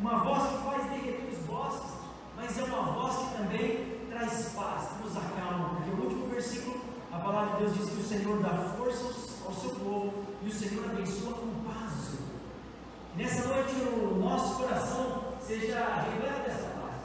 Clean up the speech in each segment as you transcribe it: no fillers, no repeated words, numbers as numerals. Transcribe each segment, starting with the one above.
uma voz que faz derreter os bosques, mas é uma voz que também traz paz, que nos acalma, porque o último versículo, a palavra de Deus diz que o Senhor dá força ao seu povo, e o Senhor abençoa com paz o seu povo. Nessa noite o nosso coração seja repleto dessa paz.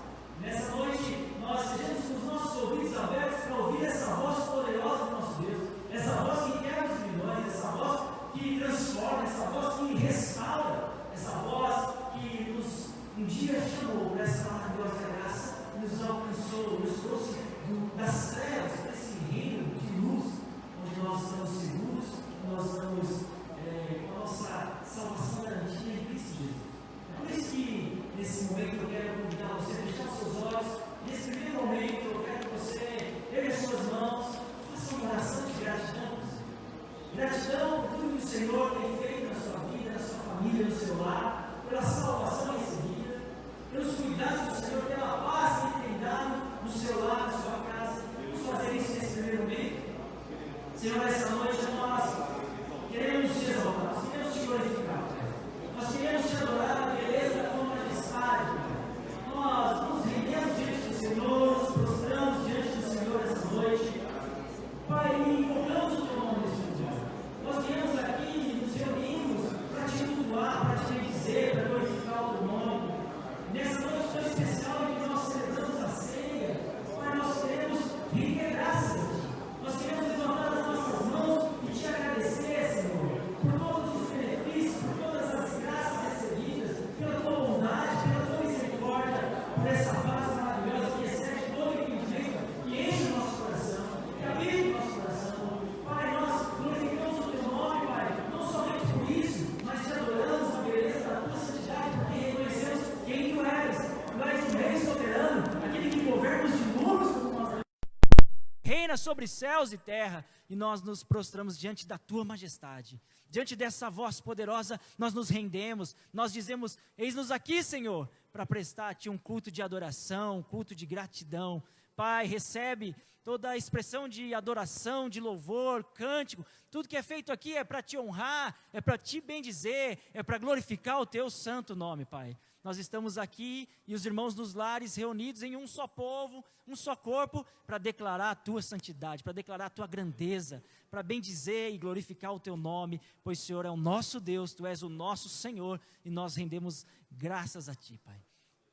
Nessa noite nós sejamos com os nossos ouvidos abertos para ouvir essa voz poderosa do nosso Deus, essa voz que quebra os milhões, essa voz que transforma, essa voz que restaura, essa voz que nos um dia chamou para essa maravilhosa graça, nos alcançou, nos trouxe das trevas para esse reino de luz, onde nós estamos seguros, nós estamos com a nossa salvação garantida em Cristo Jesus. É por isso que nesse momento eu quero convidar você a fechar seus olhos. Nesse primeiro momento eu quero que você erga as suas mãos, faça uma oração de gratidão. Gratidão por tudo que o Senhor tem feito na sua vida, na sua família, no seu lar, pela salvação recebida, pelos cuidados do Senhor, pela paz que Ele tem dado no seu lar, na sua casa. Vamos fazer isso nesse primeiro momento. Senhor, essa noite nós queremos te exaltar, nós queremos te glorificar, nós queremos te adorar na beleza da tua majestade. Nós nos rendemos diante do Senhor, nos prostramos diante do Senhor essa noite, Pai, e invocamos o teu nome neste dia. Nós viemos aqui e nos reunimos para te cultuar, para te bendizer, para glorificar o teu nome. Nessa noite tão especial em que nós celebramos a ceia, Pai, nós queremos render graças a ti. Nós queremos levantar as nossas mãos e te agradecer, Senhor, por todos os benefícios, por todas as graças recebidas, pela tua bondade, pela tua misericórdia, por essa paz maravilhosa que excede todo entendimento, que enche o nosso coração, que habita o nosso coração. Pai, nós glorificamos o teu nome, Pai, não somente por isso, mas te adoramos na beleza da tua santidade, porque reconhecemos quem tu és. Tu és o Rei soberano, aquele que governa os mundos como nós. Reina sobre céus e terra, e nós nos prostramos diante da tua majestade. Diante dessa voz poderosa, nós nos rendemos, nós dizemos: eis-nos aqui, Senhor, para prestar a ti um culto de adoração, um culto de gratidão. Pai, recebe toda a expressão de adoração, de louvor, cântico, tudo que é feito aqui é para te honrar, é para te bendizer, é para glorificar o teu santo nome, Pai. Nós estamos aqui e os irmãos dos lares reunidos em um só povo, um só corpo, para declarar a tua santidade, para declarar a tua grandeza, para bendizer e glorificar o teu nome, pois o Senhor é o nosso Deus, tu és o nosso Senhor, e nós rendemos graças a ti, Pai.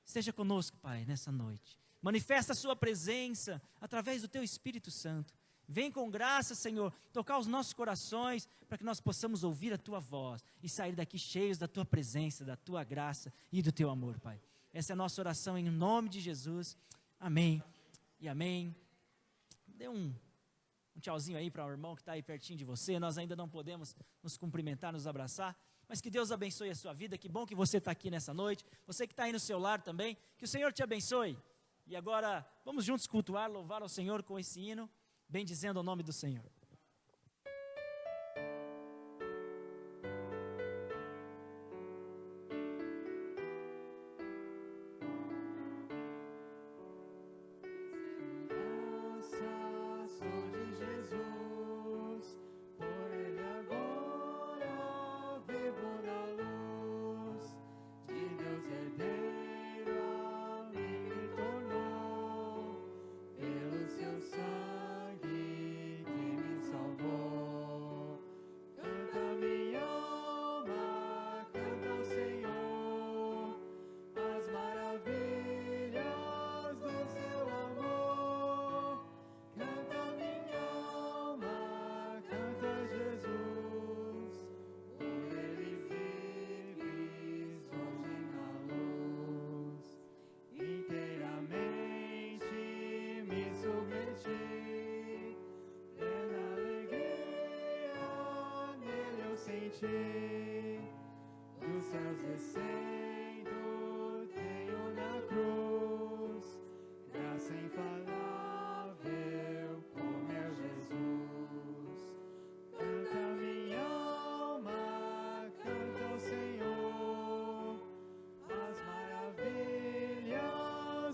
Esteja conosco, Pai, nessa noite. Manifesta a sua presença através do teu Espírito Santo. Vem com graça, Senhor, tocar os nossos corações, para que nós possamos ouvir a tua voz e sair daqui cheios da tua presença, da tua graça e do teu amor, Pai. Essa é a nossa oração em nome de Jesus. Amém e amém. Dê um tchauzinho aí para o irmão que está aí pertinho de você. Nós ainda não podemos nos cumprimentar, nos abraçar, mas que Deus abençoe a sua vida. Que bom que você está aqui nessa noite. Você que está aí no seu lar também, que o Senhor te abençoe. E agora, vamos juntos cultuar, louvar ao Senhor com esse hino, bendizendo o nome do Senhor. Dos céus descendo, tenho na cruz graça infalável, como é Jesus. Canta minha alma, canta ao Senhor, as maravilhas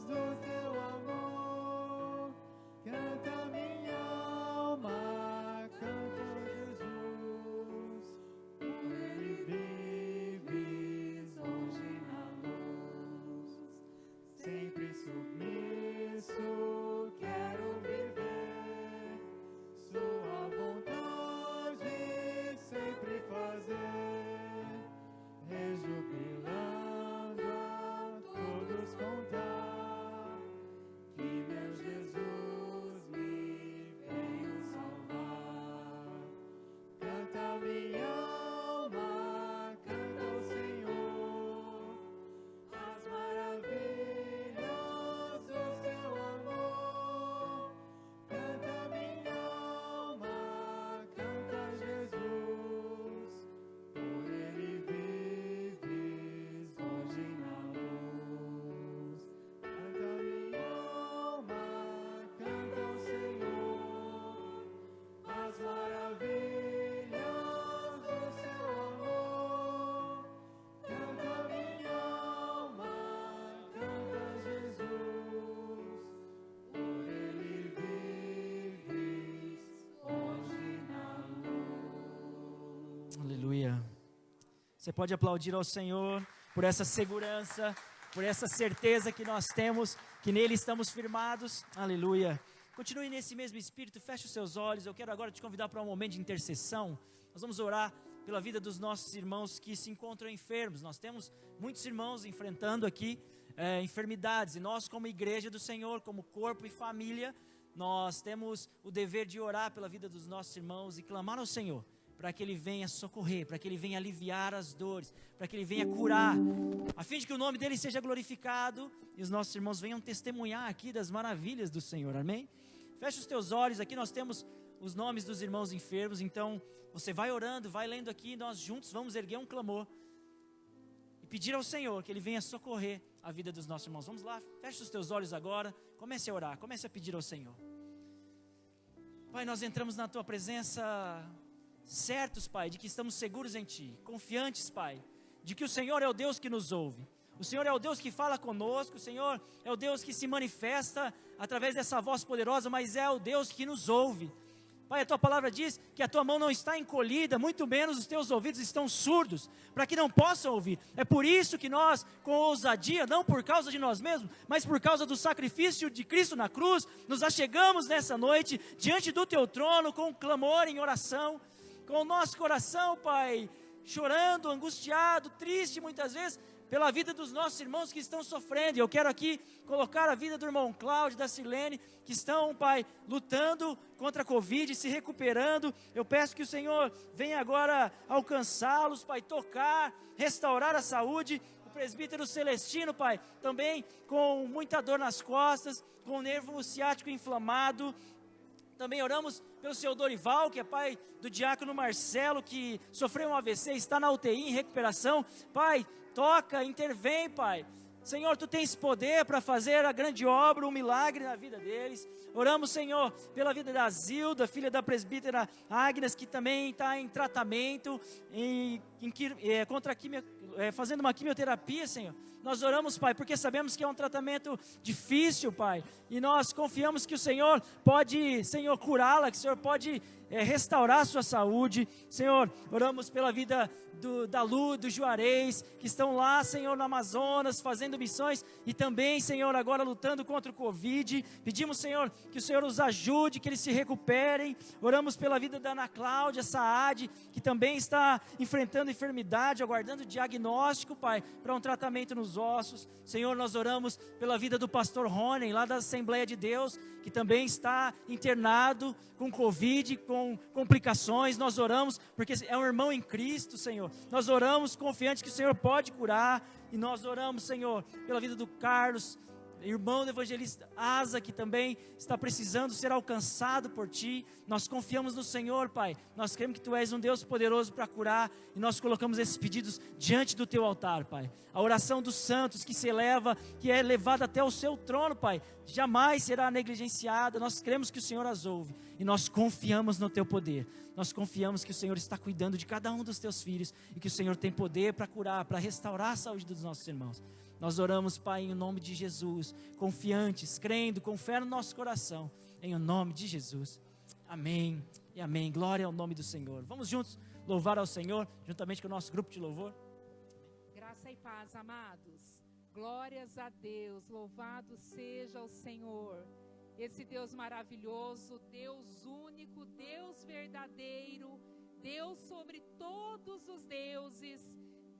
do teu amor. Canta minha alma, canta ao Jesus. Ele vives hoje Aleluia. Você pode aplaudir ao Senhor por essa segurança, por essa certeza que nós temos, que nele estamos firmados. Aleluia. Continue nesse mesmo espírito, feche os seus olhos. Eu quero agora te convidar para um momento de intercessão. Nós vamos orar pela vida dos nossos irmãos que se encontram enfermos. Nós temos muitos irmãos enfrentando aqui enfermidades, e nós, como igreja do Senhor, como corpo e família, nós temos o dever de orar pela vida dos nossos irmãos e clamar ao Senhor para que Ele venha socorrer, para que Ele venha aliviar as dores, para que Ele venha curar, a fim de que o nome dEle seja glorificado e os nossos irmãos venham testemunhar aqui das maravilhas do Senhor, amém? Feche os teus olhos, aqui nós temos os nomes dos irmãos enfermos, então você vai orando, vai lendo aqui, nós juntos vamos erguer um clamor e pedir ao Senhor que Ele venha socorrer a vida dos nossos irmãos. Vamos lá, feche os teus olhos agora, comece a orar, comece a pedir ao Senhor. Pai, nós entramos na Tua presença certos, Pai, de que estamos seguros em Ti, confiantes, Pai, de que o Senhor é o Deus que nos ouve, o Senhor é o Deus que fala conosco, o Senhor é o Deus que se manifesta através dessa voz poderosa, mas é o Deus que nos ouve. Pai, a Tua palavra diz que a Tua mão não está encolhida, muito menos os Teus ouvidos estão surdos, para que não possam ouvir. É por isso que nós, com ousadia, não por causa de nós mesmos, mas por causa do sacrifício de Cristo na cruz, nos achegamos nessa noite, diante do Teu trono, com clamor em oração, com o nosso coração, Pai, chorando, angustiado, triste muitas vezes, pela vida dos nossos irmãos que estão sofrendo. E eu quero aqui colocar a vida do irmão Cláudio, da Silene, que estão, Pai, lutando contra a Covid, se recuperando. Eu peço que o Senhor venha agora alcançá-los, Pai, tocar, restaurar a saúde. O presbítero Celestino, Pai, também com muita dor nas costas, com o nervo ciático inflamado. Também oramos pelo seu Dorival, que é pai do diácono Marcelo, que sofreu um AVC, está na UTI em recuperação. Pai, toca, intervém, Pai. Senhor, Tu tens poder para fazer a grande obra, um milagre na vida deles. Oramos, Senhor, pela vida da Zilda, filha da presbítera Agnes, que também está em tratamento, fazendo uma quimioterapia, Senhor. Nós oramos, Pai, porque sabemos que é um tratamento difícil, Pai, e nós confiamos que o Senhor pode, Senhor, curá-la, que o Senhor pode restaurar a sua saúde. Senhor, oramos pela vida da Lu, do Juarez, que estão lá, Senhor, no Amazonas, fazendo missões, e também, Senhor, agora lutando contra o Covid. Pedimos, Senhor, que o Senhor os ajude, que eles se recuperem. Oramos pela vida da Ana Cláudia Saad, que também está enfrentando enfermidade, aguardando diagnóstico, Pai, para um tratamento nos ossos. Senhor, nós oramos pela vida do pastor Rony, lá da Assembleia de Deus, que também está internado com Covid, com complicações. Nós oramos porque é um irmão em Cristo, Senhor. Nós oramos confiante que o Senhor pode curar. E nós oramos, Senhor, pela vida do Carlos, irmão do evangelista Asa, que também está precisando ser alcançado por Ti. Nós confiamos no Senhor, Pai. Nós cremos que Tu és um Deus poderoso para curar, e nós colocamos esses pedidos diante do Teu altar, Pai. A oração dos santos que se eleva, que é levada até o Seu trono, Pai, jamais será negligenciada. Nós cremos que o Senhor as ouve, e nós confiamos no Teu poder. Nós confiamos que o Senhor está cuidando de cada um dos Teus filhos, e que o Senhor tem poder para curar, para restaurar a saúde dos nossos irmãos. Nós oramos, Pai, em nome de Jesus, confiantes, crendo, com fé no nosso coração, em o nome de Jesus. Amém e amém. Glória ao nome do Senhor. Vamos juntos louvar ao Senhor, juntamente com o nosso grupo de louvor. Graça e paz, amados. Glórias a Deus, louvado seja o Senhor. Esse Deus maravilhoso, Deus único, Deus verdadeiro, Deus sobre todos os deuses,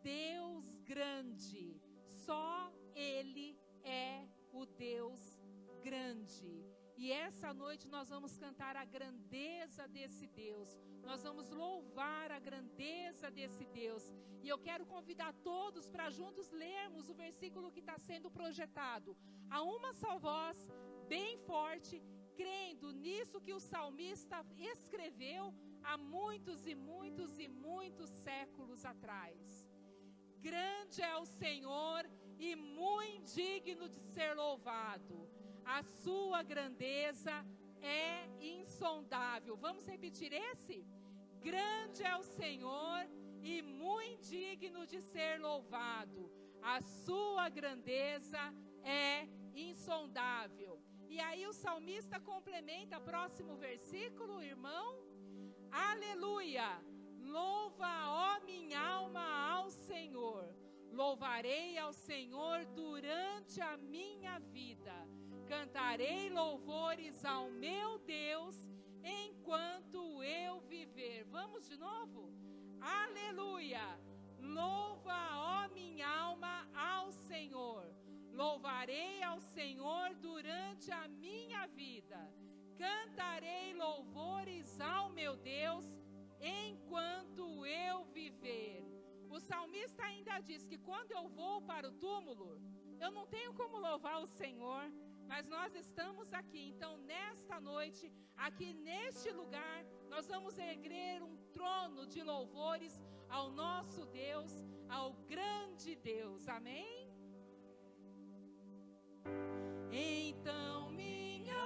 Deus grande. Só Ele é o Deus grande. E essa noite nós vamos cantar a grandeza desse Deus. Nós vamos louvar a grandeza desse Deus. E eu quero convidar todos para juntos lermos o versículo que está sendo projetado. A uma só voz, bem forte, crendo nisso que o salmista escreveu há muitos e muitos e muitos séculos atrás. Grande é o Senhor e muito digno de ser louvado. A sua grandeza é insondável. Vamos repetir esse? Grande é o Senhor e muito digno de ser louvado. A sua grandeza é insondável. E aí o salmista complementa, próximo versículo, irmão. Aleluia! Louva, ó minha alma, ao Senhor. Louvarei ao Senhor durante a minha vida. Cantarei louvores ao meu Deus enquanto eu viver. Vamos de novo? Aleluia! Louva, ó minha alma, ao Senhor. Louvarei ao Senhor durante a minha vida. Cantarei louvores ao meu Deus enquanto eu viver. O salmista ainda diz que quando eu vou para o túmulo, eu não tenho como louvar o Senhor, mas nós estamos aqui. Então, nesta noite, aqui neste lugar, nós vamos erguer um trono de louvores ao nosso Deus, ao grande Deus. Amém? Então minha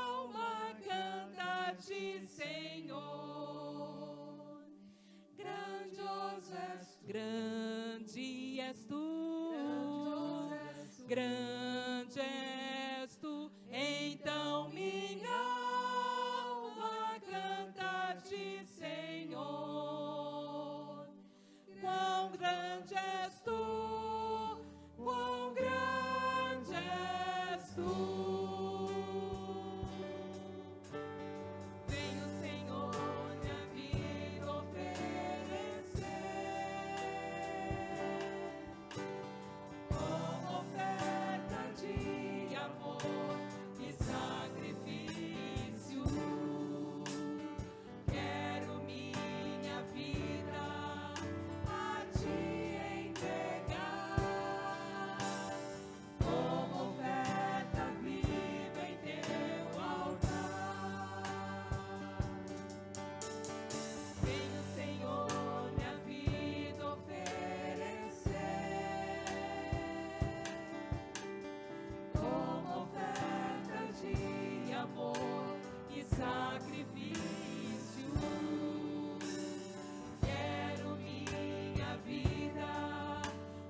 alma canta-te, Senhor. Grandioso és tu. Grande és tu. Grande és tu. Então minha alma canta-te, Senhor. Quão grande és tu, quão grande és tu. Vem o Senhor minha vida oferecer, como oferta de amor e sacrifício. Quero minha vida a te entregar, como oferta viva em teu altar. Vem o Senhor minha vida oferecer, como oferta de amor e sacrifício. Quero minha vida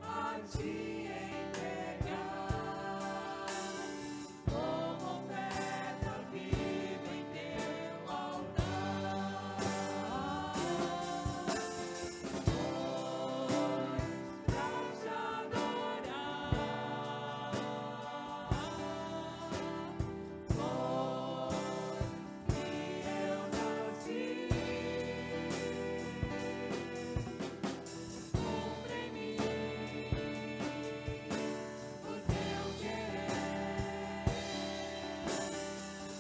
a te entregar, como oferta viva em teu altar. Pra te adorar, que eu nasci. Cumpre em mim o teu querer,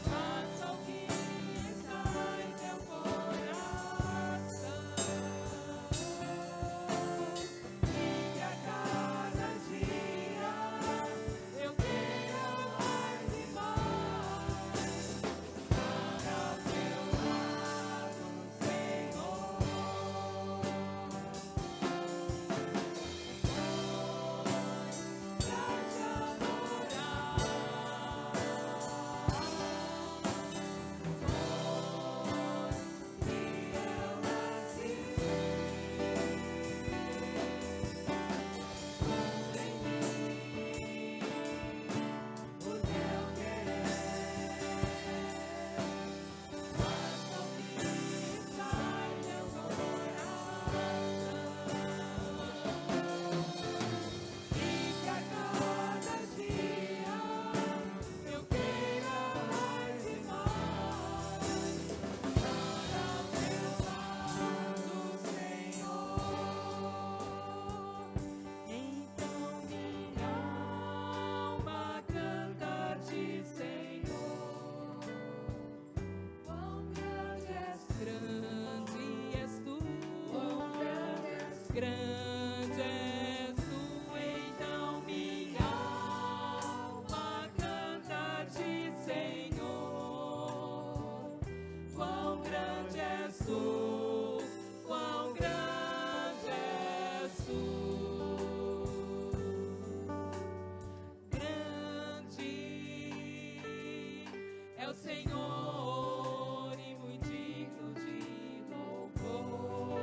faça o que está em teu coração, e que a cada dia eu queira mais e mais estar ao teu lado, Senhor. Pra te adorar, que eu nasci. Cumpre em mim o teu querer, faça o que está em teu coração, e que a cada dia eu queira mais e mais estar ao teu lado, Senhor. Então minha alma canta-te, Senhor. Quão grande és tu, grande és tu. Então minha alma canta-te, Senhor. Quão grande és tu, quão grande és tu. Grande é o Senhor e muito digno de louvor.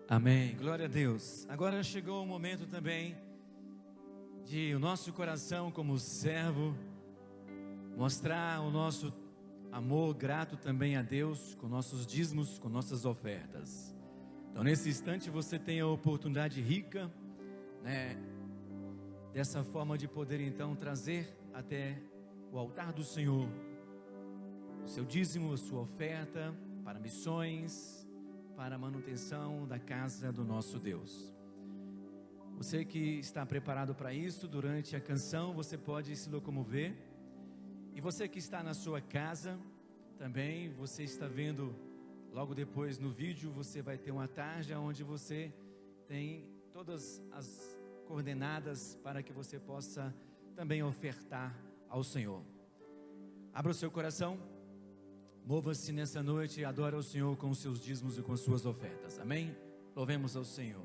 Amém, glória a Deus. Agora chegou o momento também de o nosso coração como servo mostrar o nosso amor grato também a Deus com nossos dízimos, com nossas ofertas. Então nesse instante você tem a oportunidade rica, dessa forma de poder então trazer até o altar do Senhor o seu dízimo, a sua oferta para missões, para a manutenção da casa do nosso Deus. Você que está preparado para isso, durante a canção você pode se locomover. E você que está na sua casa, também você está vendo logo depois no vídeo, você vai ter uma tarja onde você tem todas as coordenadas para que você possa também ofertar ao Senhor. Abra o seu coração, mova-se nessa noite e adora o Senhor com os seus dízimos e com suas ofertas. Amém? Louvemos ao Senhor.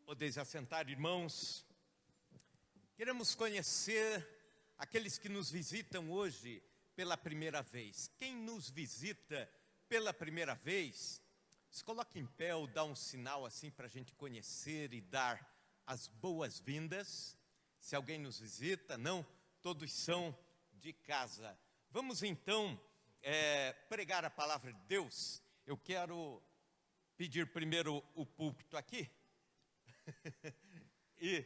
Podeis assentar, irmãos. Queremos conhecer aqueles que nos visitam hoje pela primeira vez. Quem nos visita pela primeira vez, se coloque em pé ou dá um sinal assim para a gente conhecer e dar as boas-vindas. Se alguém nos visita, não, todos são de casa. Vamos então pregar a palavra de Deus. Eu quero pedir primeiro o púlpito aqui. E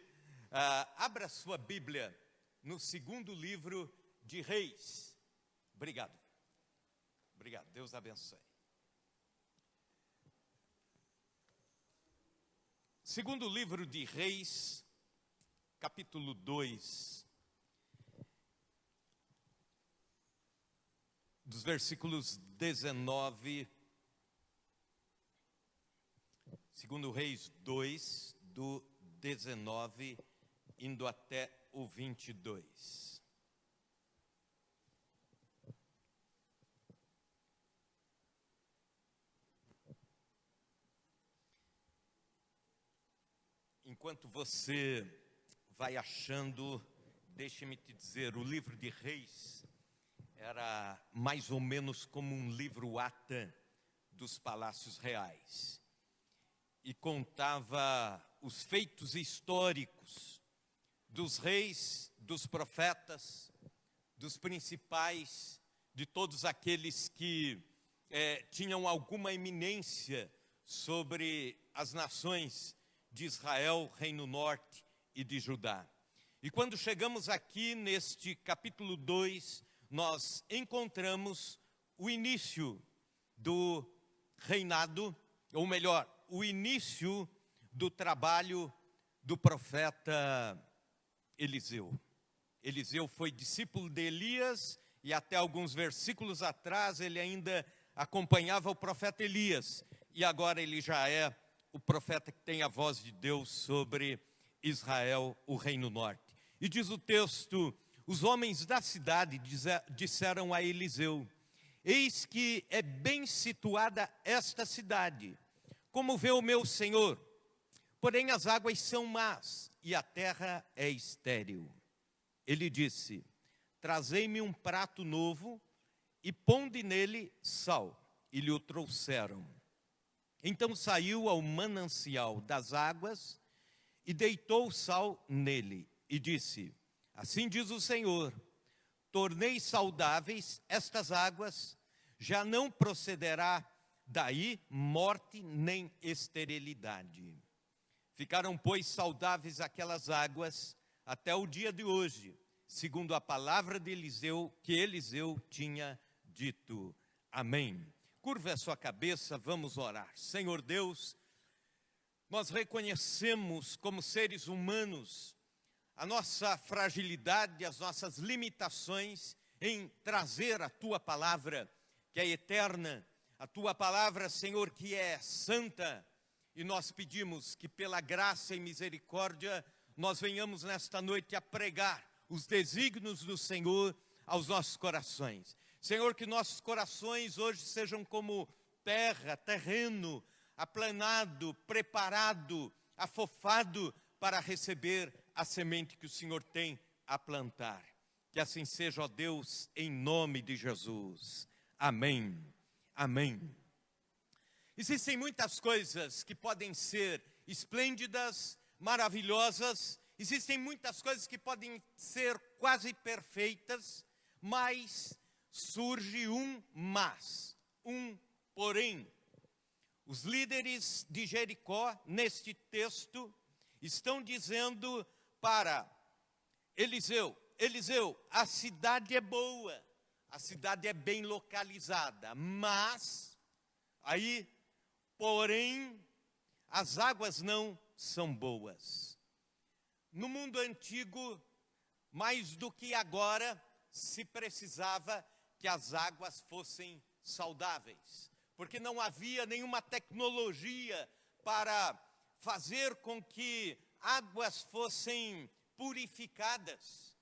abra sua Bíblia no segundo livro de Reis. Obrigado. Obrigado, Deus abençoe. Segundo livro de Reis, capítulo 2, dos versículos 19, segundo Reis 2, do 19, indo até o 22. Enquanto você vai achando, deixe-me te dizer, o livro de Reis era mais ou menos como um livro ata dos palácios reais. E contava os feitos históricos dos reis, dos profetas, dos principais, de todos aqueles que tinham alguma eminência sobre as nações de Israel, Reino Norte e de Judá. E quando chegamos aqui neste capítulo 2, nós encontramos o início do reinado, ou melhor, o início do trabalho do profeta Eliseu. Eliseu foi discípulo de Elias e até alguns versículos atrás ele ainda acompanhava o profeta Elias. E agora ele já é o profeta que tem a voz de Deus sobre Israel, o Reino Norte. E diz o texto: os homens da cidade disseram a Eliseu: eis que é bem situada esta cidade, como vê o meu senhor, porém as águas são más e a terra é estéril. Ele disse: trazei-me um prato novo e ponde nele sal. E lhe o trouxeram. Então saiu ao manancial das águas e deitou o sal nele e disse: assim diz o Senhor, tornei saudáveis estas águas, já não procederá daí morte nem esterilidade. Ficaram, pois, saudáveis aquelas águas até o dia de hoje, segundo a palavra de Eliseu, que Eliseu tinha dito. Amém. Curva a sua cabeça, vamos orar. Senhor Deus, nós reconhecemos como seres humanos a nossa fragilidade, as nossas limitações em trazer a Tua palavra, que é eterna, a Tua palavra, Senhor, que é santa, e nós pedimos que pela graça e misericórdia nós venhamos nesta noite a pregar os desígnios do Senhor aos nossos corações. Senhor, que nossos corações hoje sejam como terra, terreno, aplanado, preparado, afofado para receber a semente que o Senhor tem a plantar. Que assim seja, ó Deus, em nome de Jesus. Amém. Amém. Existem muitas coisas que podem ser esplêndidas, maravilhosas, existem muitas coisas que podem ser quase perfeitas, mas surge um mas, um porém. Os líderes de Jericó, neste texto, estão dizendo para Eliseu: Eliseu, a cidade é boa, a cidade é bem localizada, mas, aí, porém, as águas não são boas. No mundo antigo, mais do que agora, se precisava que as águas fossem saudáveis, porque não havia nenhuma tecnologia para fazer com que águas fossem purificadas.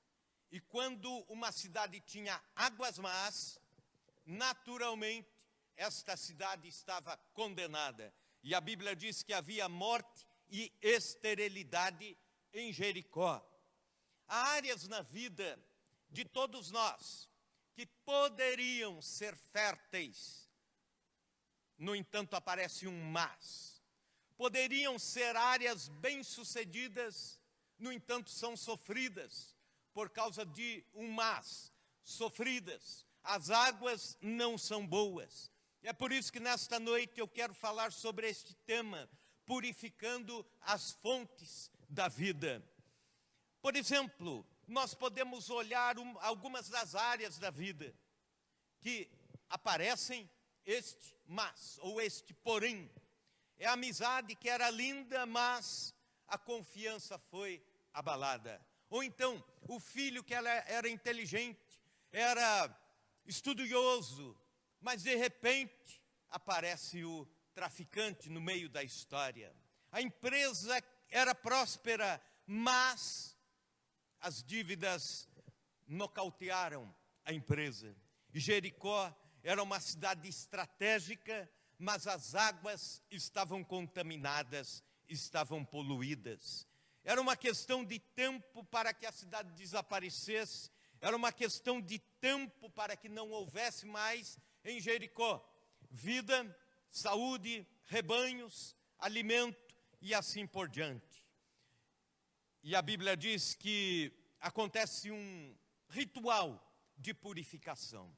E quando uma cidade tinha águas más, naturalmente esta cidade estava condenada. E a Bíblia diz que havia morte e esterilidade em Jericó. Há áreas na vida de todos nós que poderiam ser férteis, no entanto aparece um mas. Poderiam ser áreas bem-sucedidas, no entanto são sofridas, por causa de um mas, sofridas. As águas não são boas. É por isso que nesta noite eu quero falar sobre este tema, purificando as fontes da vida. Por exemplo, nós podemos olhar algumas das áreas da vida que aparecem este mas, ou este porém. É a amizade que era linda, mas a confiança foi abalada. Ou então, o filho que era inteligente, era estudioso, mas de repente aparece o traficante no meio da história. A empresa era próspera, mas as dívidas nocautearam a empresa. E Jericó era uma cidade estratégica, mas as águas estavam contaminadas, estavam poluídas. Era uma questão de tempo para que a cidade desaparecesse, era uma questão de tempo para que não houvesse mais em Jericó vida, saúde, rebanhos, alimento e assim por diante. E a Bíblia diz que acontece um ritual de purificação.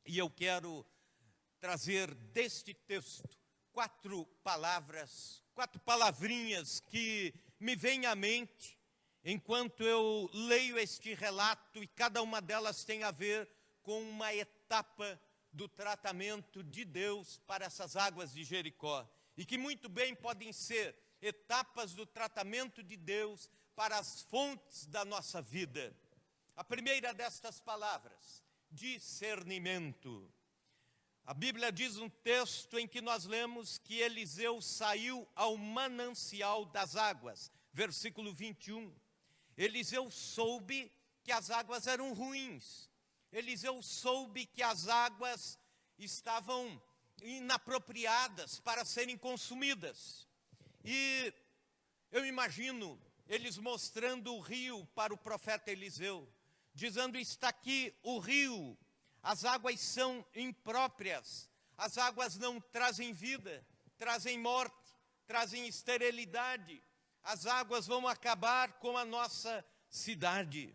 E eu quero trazer deste texto 4 palavrinhas que me vêm à mente enquanto eu leio este relato, e cada uma delas tem a ver com uma etapa do tratamento de Deus para essas águas de Jericó, e que muito bem podem ser etapas do tratamento de Deus para as fontes da nossa vida. A primeira destas palavras, discernimento. A Bíblia diz um texto em que nós lemos que Eliseu saiu ao manancial das águas, versículo 21. Eliseu soube que as águas eram ruins. Eliseu soube que as águas estavam inapropriadas para serem consumidas. E eu imagino eles mostrando o rio para o profeta Eliseu, dizendo: está aqui o rio, as águas são impróprias, as águas não trazem vida, trazem morte, trazem esterilidade, as águas vão acabar com a nossa cidade.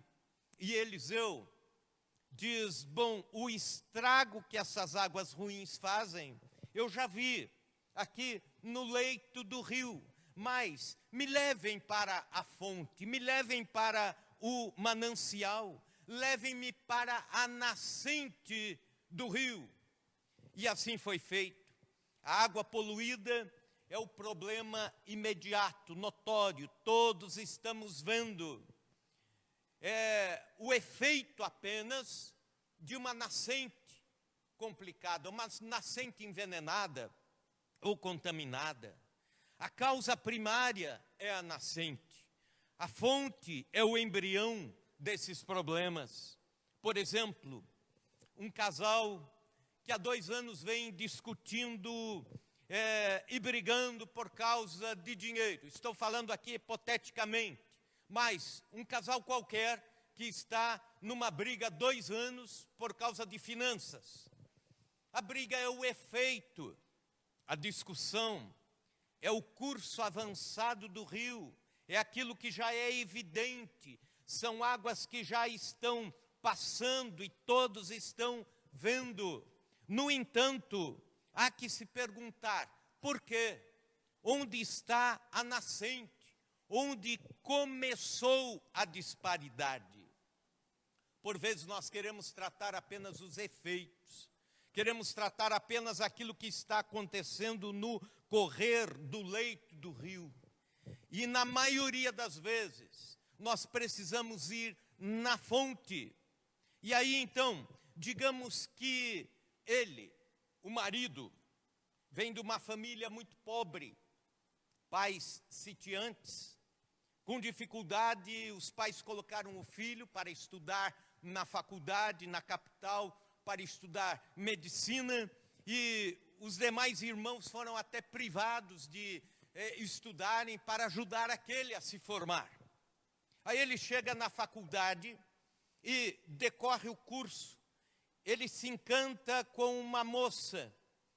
E Eliseu diz: bom, o estrago que essas águas ruins fazem, eu já vi aqui no leito do rio, mas me levem para a fonte, me levem para o manancial, levem-me para a nascente do rio. E assim foi feito. A água poluída é o problema imediato, notório, todos estamos vendo. É o efeito apenas de uma nascente complicada, uma nascente envenenada ou contaminada. A causa primária é a nascente, a fonte é o embrião desses problemas. Por exemplo, um casal que há 2 anos vem discutindo e brigando por causa de dinheiro. Estou falando aqui hipoteticamente, mas um casal qualquer que está numa briga há 2 anos por causa de finanças. A briga é o efeito, a discussão é o curso avançado do rio, é aquilo que já é evidente, são águas que já estão passando e todos estão vendo. No entanto, há que se perguntar: por quê? Onde está a nascente? Onde começou a disparidade? Por vezes nós queremos tratar apenas os efeitos, queremos tratar apenas aquilo que está acontecendo no correr do leito do rio. E na maioria das vezes, nós precisamos ir na fonte. E aí então, digamos que ele, o marido, vem de uma família muito pobre, pais sitiantes, com dificuldade, os pais colocaram o filho para estudar na faculdade, na capital, para estudar medicina, e os demais irmãos foram até privados de estudarem para ajudar aquele a se formar. Aí ele chega na faculdade e decorre o curso. Ele se encanta com uma moça,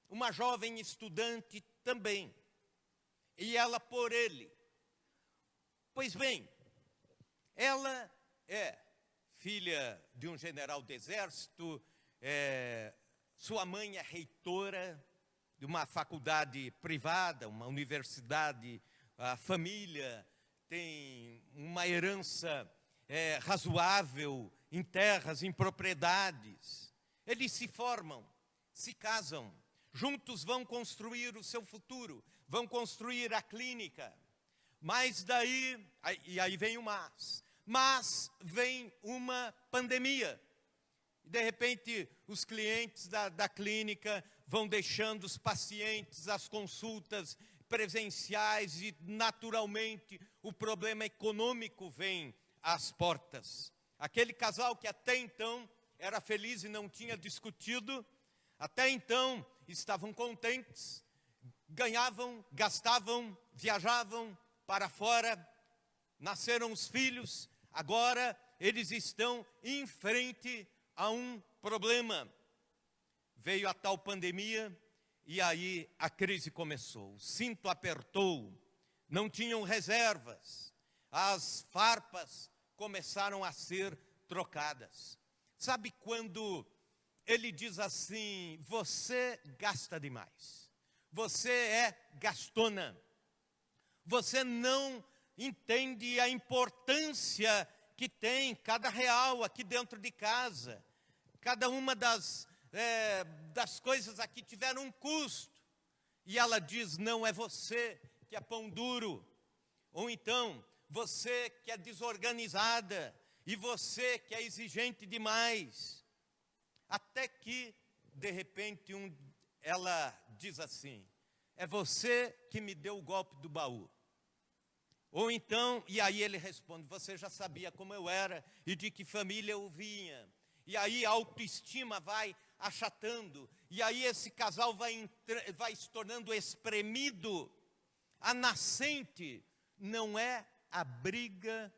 uma jovem estudante também, e ela por ele. Pois bem, ela é filha de um general do exército, sua mãe é reitora de uma faculdade privada, uma universidade, a família tem uma herança razoável em terras, em propriedades. Eles se formam, se casam, juntos vão construir o seu futuro, vão construir a clínica. Mas daí, e aí vem o mas vem uma pandemia. De repente, os clientes da clínica vão deixando os pacientes, as consultas presenciais e, naturalmente, o problema econômico vem às portas. Aquele casal que até então era feliz e não tinha discutido, até então estavam contentes, ganhavam, gastavam, viajavam para fora, nasceram os filhos, agora eles estão em frente a um problema. Veio a tal pandemia E aí a crise começou, o cinto apertou, não tinham reservas, as farpas começaram a ser trocadas. Sabe quando ele diz assim: você gasta demais, você é gastona, você não entende a importância que tem cada real aqui dentro de casa, cada uma das coisas aqui tiveram um custo. E ela diz: não é você que é pão duro, ou então você que é desorganizada, e você que é exigente demais. Até que, de repente, ela diz assim: é você que me deu o golpe do baú. Ou então, e aí ele responde: você já sabia como eu era e de que família eu vinha. E aí a autoestima vai achatando, e aí esse casal vai se tornando espremido. A nascente não é a briga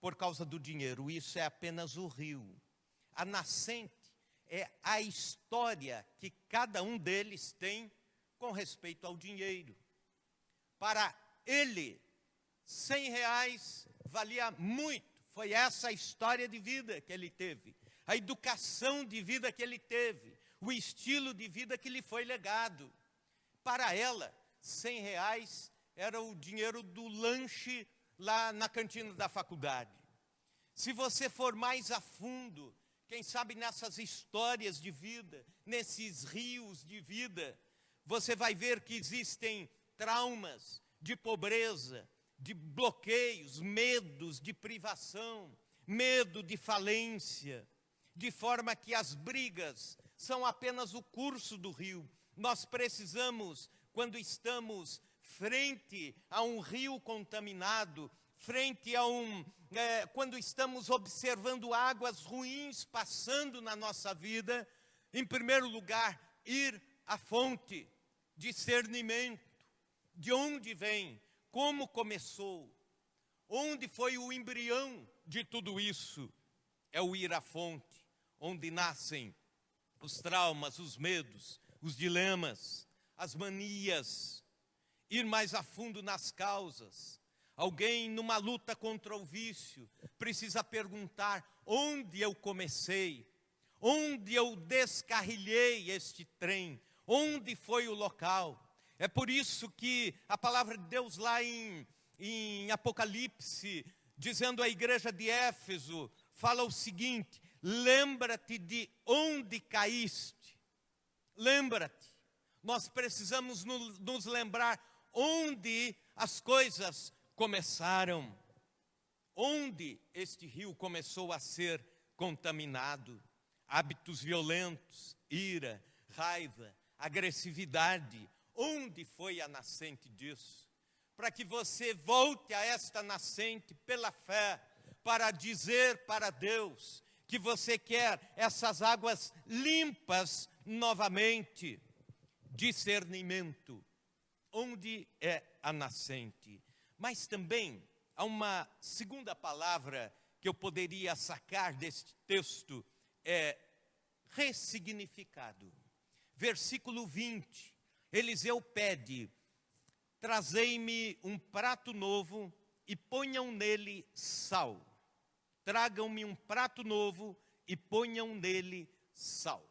por causa do dinheiro, isso é apenas o rio. A nascente é a história que cada um deles tem com respeito ao dinheiro. Para ele, R$100 valia muito. Foi essa a história de vida que ele teve, a educação de vida que ele teve, o estilo de vida que lhe foi legado. Para ela, R$100 era o dinheiro do lanche lá na cantina da faculdade. Se você for mais a fundo, quem sabe nessas histórias de vida, nesses rios de vida, você vai ver que existem traumas de pobreza, de bloqueios, medos de privação, medo de falência, de forma que as brigas são apenas o curso do rio. Nós precisamos, quando estamos frente a um rio contaminado, frente a quando estamos observando águas ruins passando na nossa vida, em primeiro lugar, ir à fonte, discernimento, de onde vem, como começou, onde foi o embrião de tudo isso. É o ir à fonte, onde nascem os traumas, os medos, os dilemas, as manias, ir mais a fundo nas causas. Alguém numa luta contra o vício precisa perguntar: onde eu comecei? Onde eu descarrilhei este trem? Onde foi o local? É por isso que a palavra de Deus lá em Apocalipse, dizendo à igreja de Éfeso, fala o seguinte: lembra-te de onde caíste. Lembra-te. Nós precisamos nos lembrar onde as coisas começaram, onde este rio começou a ser contaminado. Hábitos violentos, ira, raiva, agressividade. Onde foi a nascente disso? Para que você volte a esta nascente pela fé, para dizer para Deus que você quer essas águas limpas novamente. Discernimento. Onde é a nascente? Mas também há uma segunda palavra que eu poderia sacar deste texto, é ressignificado. Versículo 20, Eliseu pede: trazei-me um prato novo e ponham nele sal. Tragam-me um prato novo e ponham nele sal.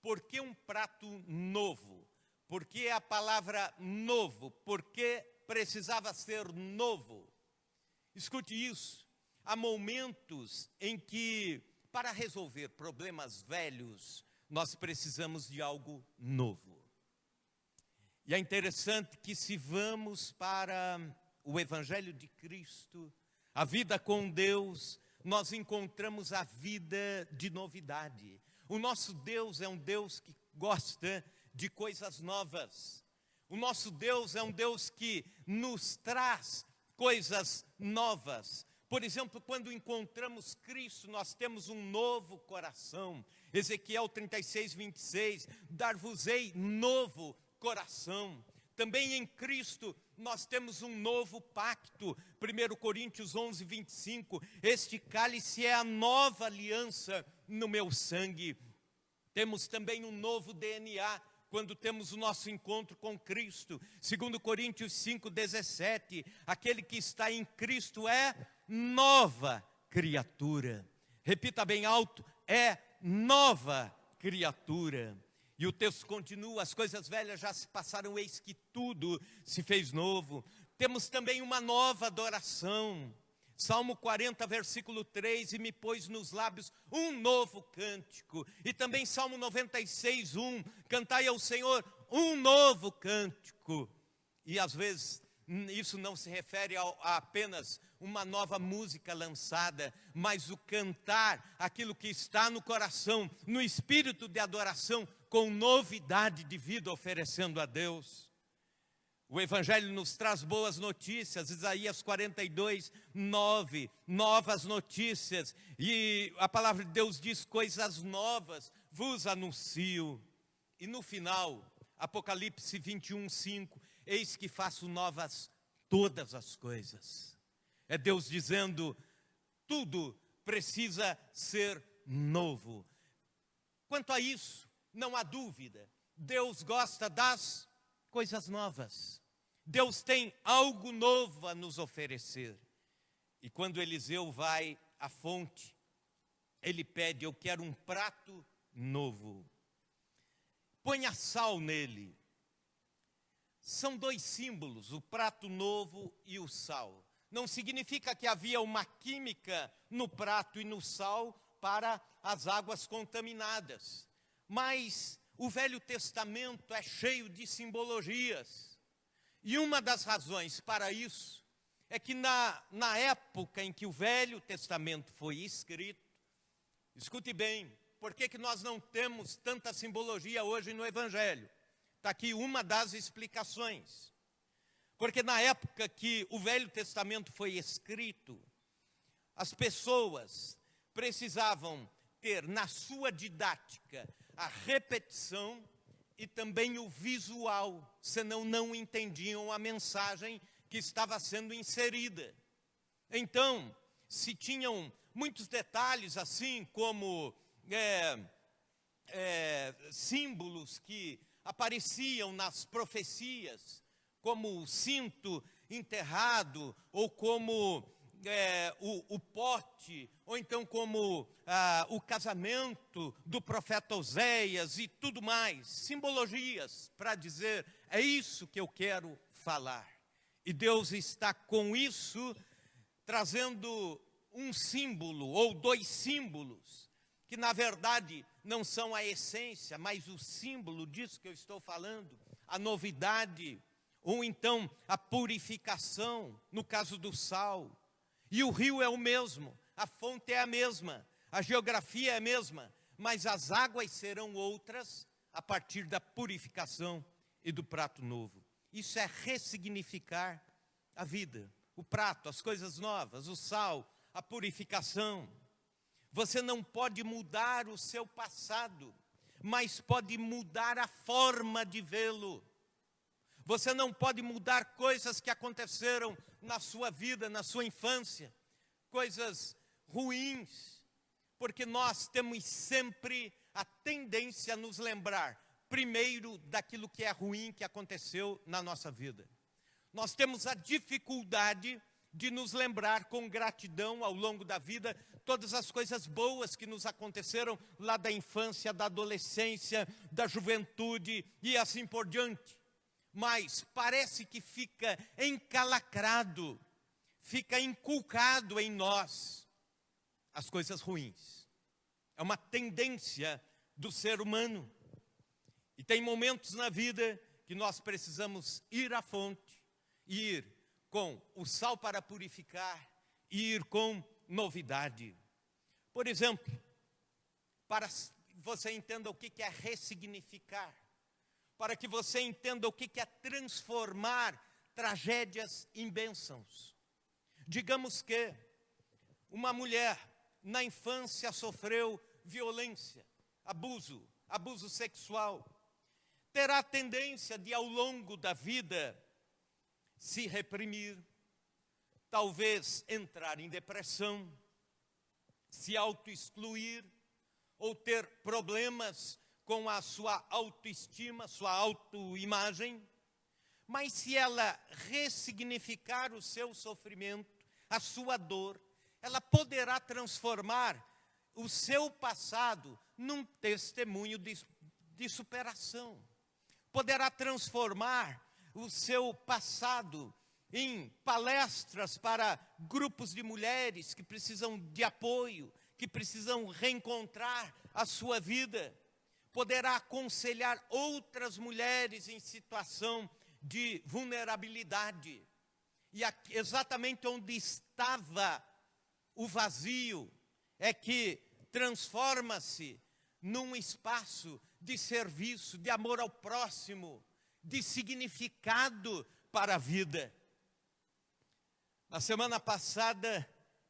Por que um prato novo? Por que a palavra novo? Por que precisava ser novo? Escute isso. Há momentos em que, para resolver problemas velhos, nós precisamos de algo novo. E é interessante que, se vamos para o Evangelho de Cristo, a vida com Deus, nós encontramos a vida de novidade. O nosso Deus é um Deus que gosta de coisas novas. O nosso Deus é um Deus que nos traz coisas novas. Por exemplo, quando encontramos Cristo, nós temos um novo coração. Ezequiel 36, 26, dar-vos-ei novo coração. Também em Cristo nós temos um novo pacto. 1 Coríntios 11, 25, este cálice é a nova aliança no meu sangue. Temos também um novo DNA quando temos o nosso encontro com Cristo. 2 Coríntios 5,17, aquele que está em Cristo é nova criatura. Repita bem alto, é nova criatura. E o texto continua, as coisas velhas já se passaram, eis que tudo se fez novo. Temos também uma nova adoração. Salmo 40, versículo 3, e me pôs nos lábios um novo cântico. E também Salmo 96, 1, cantai ao Senhor um novo cântico. E às vezes isso não se refere a apenas uma nova música lançada, mas o cantar aquilo que está no coração, no espírito de adoração, com novidade de vida oferecendo a Deus. O Evangelho nos traz boas notícias, Isaías 42, 9, novas notícias. E a palavra de Deus diz, coisas novas vos anuncio. E no final, Apocalipse 21, 5, eis que faço novas todas as coisas. É Deus dizendo, tudo precisa ser novo. Quanto a isso, não há dúvida, Deus gosta das coisas novas. Deus tem algo novo a nos oferecer. E quando Eliseu vai à fonte, ele pede, eu quero um prato novo. Ponha sal nele. São dois símbolos, o prato novo e o sal. Não significa que havia uma química no prato e no sal para as águas contaminadas. Mas o Velho Testamento é cheio de simbologias. E uma das razões para isso é que na época em que o Velho Testamento foi escrito, escute bem, por que nós não temos tanta simbologia hoje no Evangelho? Está aqui uma das explicações. Porque na época que o Velho Testamento foi escrito, as pessoas precisavam ter na sua didática a repetição e também o visual, senão não entendiam a mensagem que estava sendo inserida. Então, se tinham muitos detalhes assim como símbolos que apareciam nas profecias, como o cinto enterrado, ou como o pote, ou então como o casamento do profeta Oséias e tudo mais, simbologias para dizer, é isso que eu quero falar. E Deus está com isso trazendo um símbolo ou dois símbolos, que na verdade não são a essência, mas o símbolo disso que eu estou falando, a novidade, ou então a purificação, no caso do sal. E o rio é o mesmo, a fonte é a mesma, a geografia é a mesma, mas as águas serão outras a partir da purificação e do prato novo. Isso é ressignificar a vida, o prato, as coisas novas, o sal, a purificação. Você não pode mudar o seu passado, mas pode mudar a forma de vê-lo. Você não pode mudar coisas que aconteceram na sua vida, na sua infância, coisas ruins, porque nós temos sempre a tendência a nos lembrar, primeiro, daquilo que é ruim que aconteceu na nossa vida. Nós temos a dificuldade de nos lembrar com gratidão ao longo da vida todas as coisas boas que nos aconteceram lá da infância, da adolescência, da juventude e assim por diante. Mas parece que fica encalacrado, fica inculcado em nós as coisas ruins. É uma tendência do ser humano. E tem momentos na vida que nós precisamos ir à fonte, ir com o sal para purificar, e ir com novidade. Por exemplo, para que você entenda o que é ressignificar, para que você entenda o que é transformar tragédias em bênçãos. Digamos que uma mulher na infância sofreu violência, abuso sexual. Terá a tendência de, ao longo da vida, se reprimir, talvez entrar em depressão, se auto-excluir, ou ter problemas com a sua autoestima, sua autoimagem, mas se ela ressignificar o seu sofrimento, a sua dor, ela poderá transformar o seu passado num testemunho de superação. Poderá transformar o seu passado em palestras para grupos de mulheres que precisam de apoio, que precisam reencontrar a sua vida. Poderá aconselhar outras mulheres em situação de vulnerabilidade. E aqui, exatamente onde estava o vazio, é que transforma-se num espaço de serviço, de amor ao próximo, de significado para a vida. Na semana passada,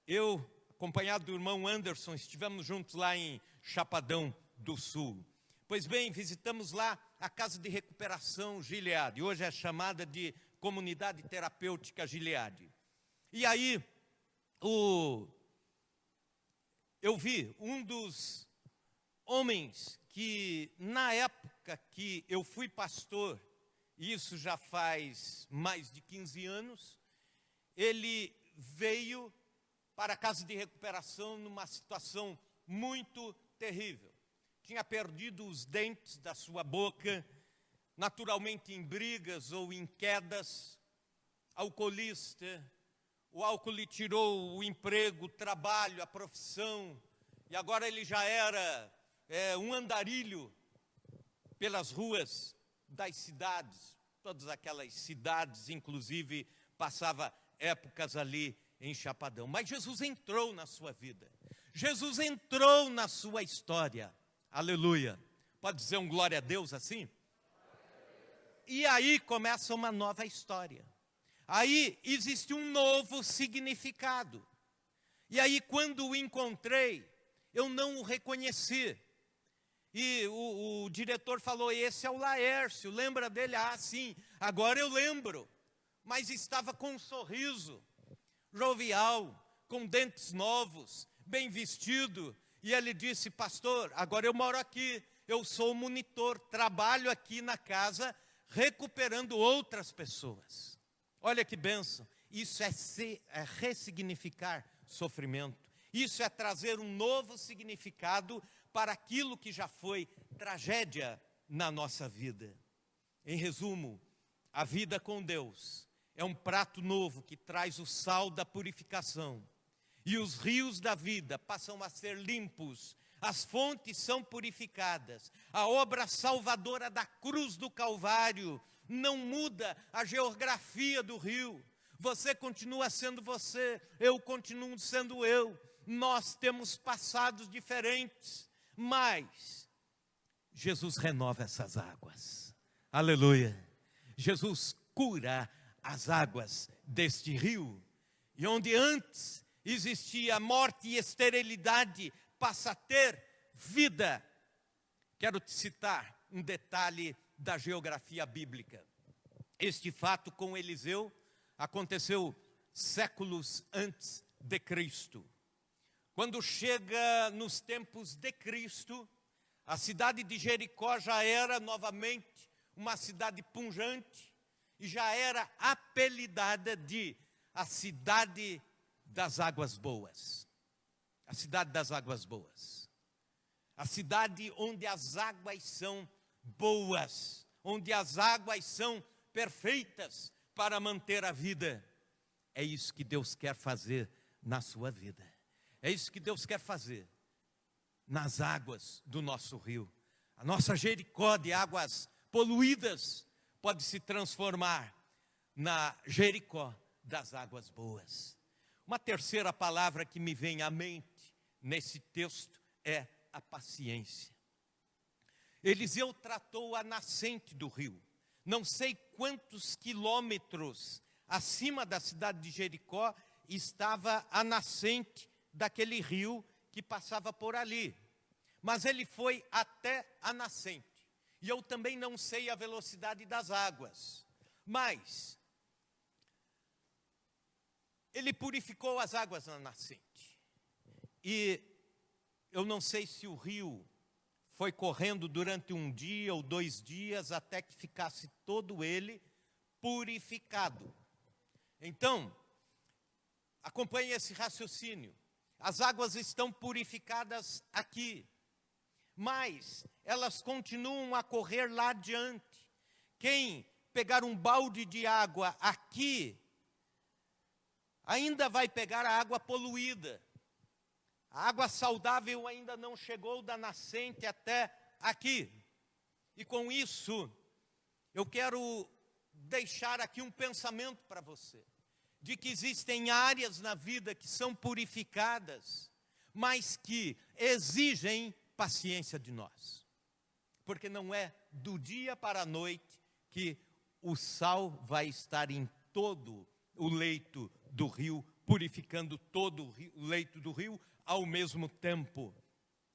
eu, acompanhado do irmão Anderson, estivemos juntos lá em Chapadão do Sul. Pois bem, visitamos lá a Casa de Recuperação Gileade, hoje é chamada de Comunidade Terapêutica Gileade. E aí, eu vi um dos homens que, na época que eu fui pastor, isso já faz mais de 15 anos, ele veio para a Casa de Recuperação numa situação muito terrível. Tinha perdido os dentes da sua boca, naturalmente em brigas ou em quedas, alcoolista. O álcool lhe tirou o emprego, o trabalho, a profissão, e agora ele já era um andarilho pelas ruas das cidades. Todas aquelas cidades, inclusive, passava épocas ali em Chapadão. Mas Jesus entrou na sua vida. Jesus entrou na sua história. Aleluia. Pode dizer um glória a Deus assim? E aí começa uma nova história. Aí existe um novo significado. E aí quando o encontrei, eu não o reconheci. E o diretor falou, esse é o Laércio, lembra dele? Ah, sim, agora eu lembro. Mas estava com um sorriso, jovial, com dentes novos, bem vestido. E ele disse, pastor, agora eu moro aqui, eu sou monitor, trabalho aqui na casa, recuperando outras pessoas. Olha que bênção, isso é ressignificar sofrimento. Isso é trazer um novo significado para aquilo que já foi tragédia na nossa vida. Em resumo, a vida com Deus é um prato novo que traz o sal da purificação. E os rios da vida passam a ser limpos, as fontes são purificadas. A obra salvadora da cruz do Calvário não muda a geografia do rio. Você continua sendo você, eu continuo sendo eu. Nós temos passados diferentes, mas Jesus renova essas águas. Aleluia. Jesus cura as águas deste rio. E onde antes existia morte e esterilidade, passa a ter vida. Quero te citar um detalhe da geografia bíblica. Este fato com Eliseu aconteceu séculos antes de Cristo. Quando chega nos tempos de Cristo, a cidade de Jericó já era novamente uma cidade pujante e já era apelidada de a cidade das águas boas. A cidade das águas boas. A cidade onde as águas são boas, onde as águas são perfeitas para manter a vida. É isso que Deus quer fazer na sua vida. É isso que Deus quer fazer nas águas do nosso rio. A nossa Jericó de águas poluídas pode se transformar na Jericó das águas boas. Uma terceira palavra que me vem à mente nesse texto é a paciência. Eliseu tratou a nascente do rio. Não sei quantos quilômetros acima da cidade de Jericó estava a nascente daquele rio que passava por ali. Mas ele foi até a nascente. E eu também não sei a velocidade das águas. Mas ele purificou as águas na nascente. E eu não sei se o rio foi correndo durante 1 dia ou 2 dias até que ficasse todo ele purificado. Então, acompanhe esse raciocínio. As águas estão purificadas aqui, mas elas continuam a correr lá adiante. Quem pegar um balde de água aqui, ainda vai pegar a água poluída. A água saudável ainda não chegou da nascente até aqui. E com isso, eu quero deixar aqui um pensamento para você, de que existem áreas na vida que são purificadas, mas que exigem paciência de nós. Porque não é do dia para a noite que o sal vai estar em todo o leito do rio, purificando todo o leito do rio ao mesmo tempo.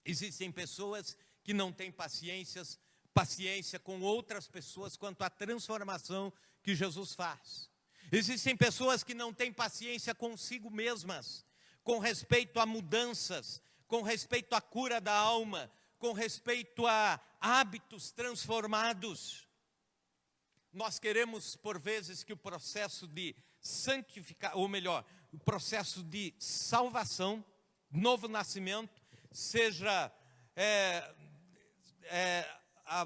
Existem pessoas que não têm paciência com outras pessoas quanto à transformação que Jesus faz. Existem pessoas que não têm paciência consigo mesmas, com respeito a mudanças, com respeito à cura da alma, com respeito a hábitos transformados. Nós queremos, por vezes, que o processo de santificação, ou melhor, o processo de salvação, novo nascimento, seja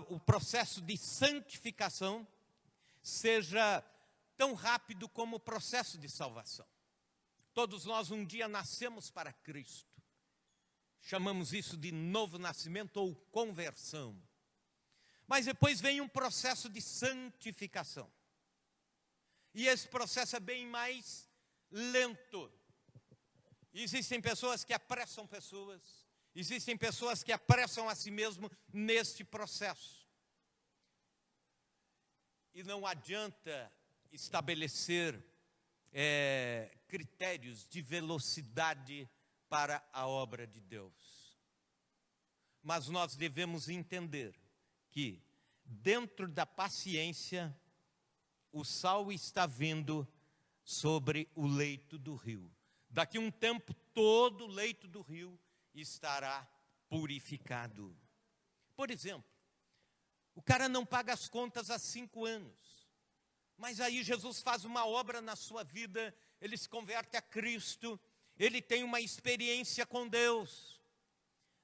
o processo de santificação, seja tão rápido como o processo de salvação. Todos nós um dia nascemos para Cristo. Chamamos isso de novo nascimento ou conversão. Mas depois vem um processo de santificação. E esse processo é bem mais lento. Existem pessoas que apressam pessoas. Existem pessoas que apressam a si mesmo neste processo. E não adianta estabelecer critérios de velocidade para a obra de Deus. Mas nós devemos entender que dentro da paciência, o sal está vindo sobre o leito do rio. Daqui a um tempo, todo o leito do rio estará purificado. Por exemplo, o cara não paga as contas há 5 anos. Mas aí Jesus faz uma obra na sua vida, ele se converte a Cristo, ele tem uma experiência com Deus.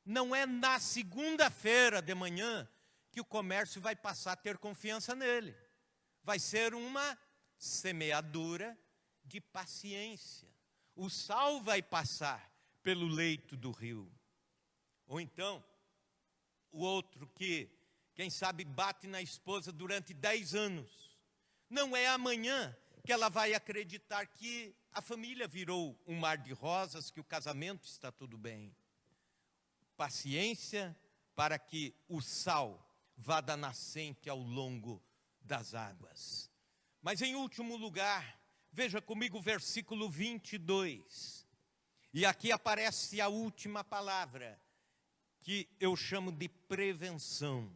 Não é na segunda-feira de manhã que o comércio vai passar a ter confiança nele. Vai ser uma semeadura de paciência. O sal vai passar pelo leito do rio. Ou então, o outro que, quem sabe, bate na esposa durante 10 anos. Não é amanhã que ela vai acreditar que a família virou um mar de rosas, que o casamento está tudo bem. Paciência para que o sal vá da nascente ao longo das águas. Mas em último lugar, veja comigo o versículo 22. E aqui aparece a última palavra, que eu chamo de prevenção.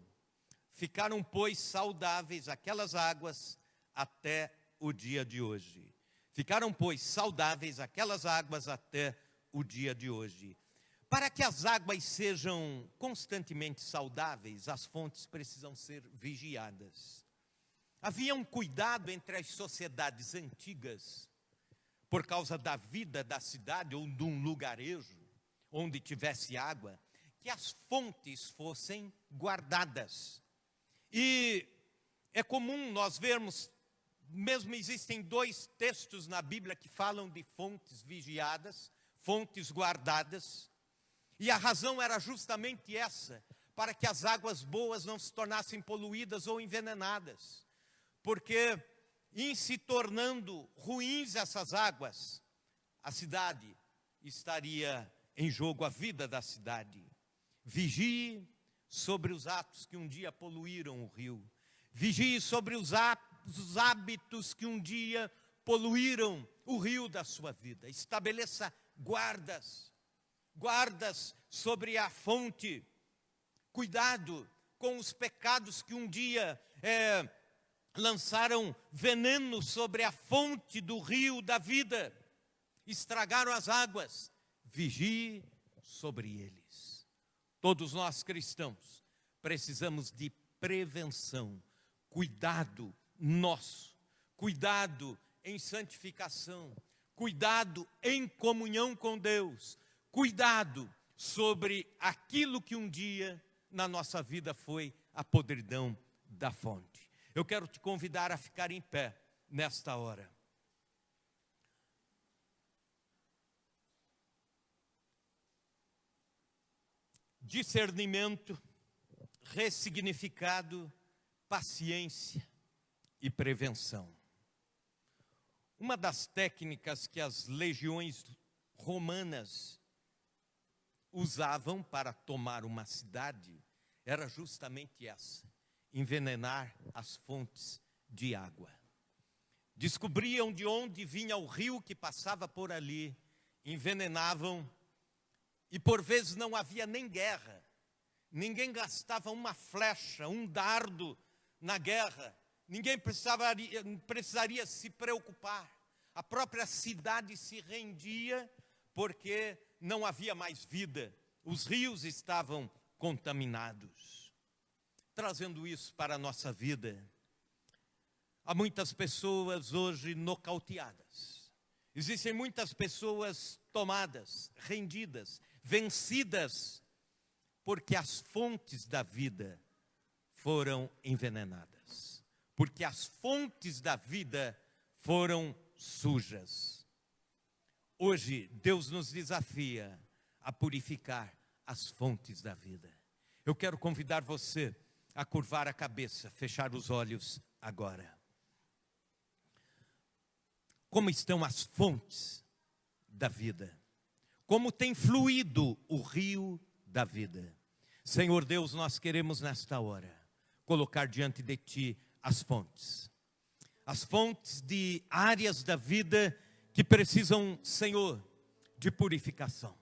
Ficaram, pois, saudáveis aquelas águas até o dia de hoje. Ficaram, pois, saudáveis aquelas águas até o dia de hoje. Para que as águas sejam constantemente saudáveis, as fontes precisam ser vigiadas. Havia um cuidado entre as sociedades antigas, por causa da vida da cidade ou de um lugarejo, onde tivesse água, que as fontes fossem guardadas. E é comum nós vermos, mesmo existem 2 textos na Bíblia que falam de fontes vigiadas, fontes guardadas, e a razão era justamente essa, para que as águas boas não se tornassem poluídas ou envenenadas, porque em se tornando ruins essas águas, a cidade estaria em jogo, a vida da cidade. Vigie sobre os atos que um dia poluíram o rio. Vigie sobre os hábitos que um dia poluíram o rio da sua vida. Estabeleça guardas sobre a fonte. Cuidado com os pecados que um dia lançaram veneno sobre a fonte do rio da vida. Estragaram as águas. Vigie sobre eles. Todos nós cristãos precisamos de prevenção, cuidado nosso, cuidado em santificação, cuidado em comunhão com Deus, cuidado sobre aquilo que um dia na nossa vida foi a podridão da fonte. Eu quero te convidar a ficar em pé nesta hora. Discernimento, ressignificado, paciência e prevenção. Uma das técnicas que as legiões romanas usavam para tomar uma cidade era justamente essa: envenenar as fontes de água. Descobriam de onde vinha o rio que passava por ali, envenenavam, e por vezes não havia nem guerra. Ninguém gastava uma flecha, um dardo na guerra. Ninguém precisaria se preocupar. A própria cidade se rendia porque não havia mais vida. Os rios estavam contaminados. Trazendo isso para a nossa vida, há muitas pessoas hoje nocauteadas. Existem muitas pessoas tomadas, rendidas, vencidas, porque as fontes da vida foram envenenadas, porque as fontes da vida foram sujas. Hoje, Deus nos desafia a purificar as fontes da vida. Eu quero convidar você a curvar a cabeça, fechar os olhos agora. Como estão as fontes da vida? Como tem fluído o rio da vida? Senhor Deus, nós queremos nesta hora colocar diante de Ti as fontes de áreas da vida que precisam, Senhor, de purificação.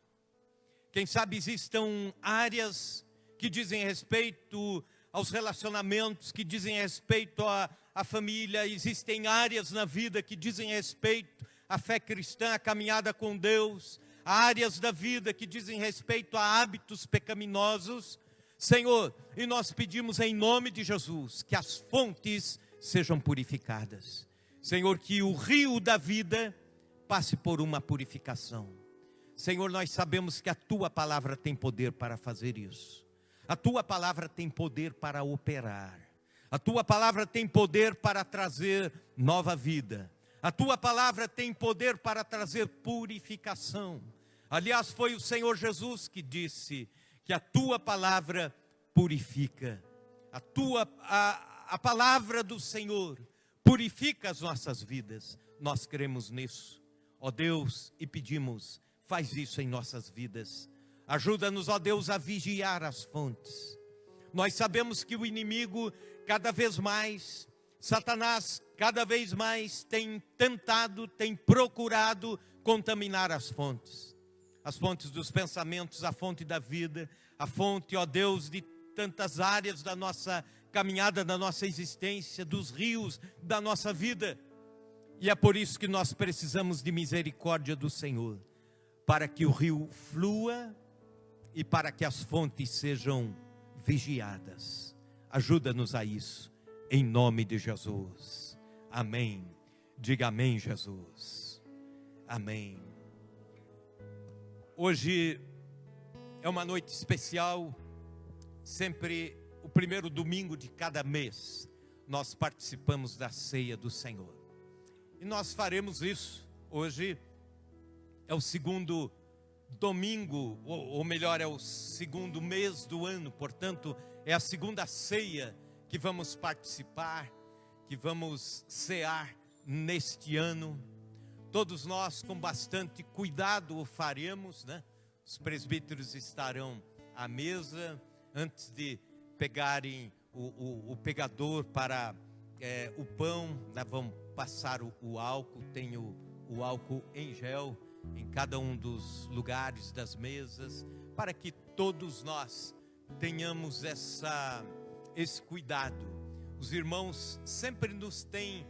Quem sabe existam áreas que dizem respeito aos relacionamentos, que dizem respeito à família, existem áreas na vida que dizem respeito à fé cristã, à caminhada com Deus, áreas da vida que dizem respeito a hábitos pecaminosos, Senhor, e nós pedimos em nome de Jesus que as fontes sejam purificadas. Senhor, que o rio da vida passe por uma purificação. Senhor, nós sabemos que a Tua palavra tem poder para fazer isso. A Tua palavra tem poder para operar. A Tua palavra tem poder para trazer nova vida. A Tua palavra tem poder para trazer purificação. Aliás, foi o Senhor Jesus que disse que a Tua palavra purifica. A palavra do Senhor purifica as nossas vidas. Nós cremos nisso, ó Deus, e pedimos, faz isso em nossas vidas. Ajuda-nos, ó Deus, a vigiar as fontes. Nós sabemos que o inimigo cada vez mais, Satanás cada vez mais tem tentado, tem procurado contaminar as fontes dos pensamentos, a fonte da vida, a fonte, ó Deus, de tantas áreas da nossa caminhada, da nossa existência, dos rios da nossa vida. E é por isso que nós precisamos de misericórdia do Senhor, para que o rio flua e para que as fontes sejam vigiadas. Ajuda-nos a isso, em nome de Jesus. Amém. Diga amém, Jesus. Amém. Hoje é uma noite especial. Sempre o primeiro domingo de cada mês nós participamos da ceia do Senhor. E nós faremos isso. Hoje é o segundo domingo, ou melhor, é o segundo mês do ano. Portanto, é a segunda ceia que vamos participar, que vamos cear neste ano. Todos nós com bastante cuidado o faremos, né? Os presbíteros estarão à mesa antes de pegarem o pegador para o pão, nós vamos passar o álcool, tem o álcool em gel em cada um dos lugares das mesas, para que todos nós tenhamos esse cuidado. Os irmãos sempre nos têm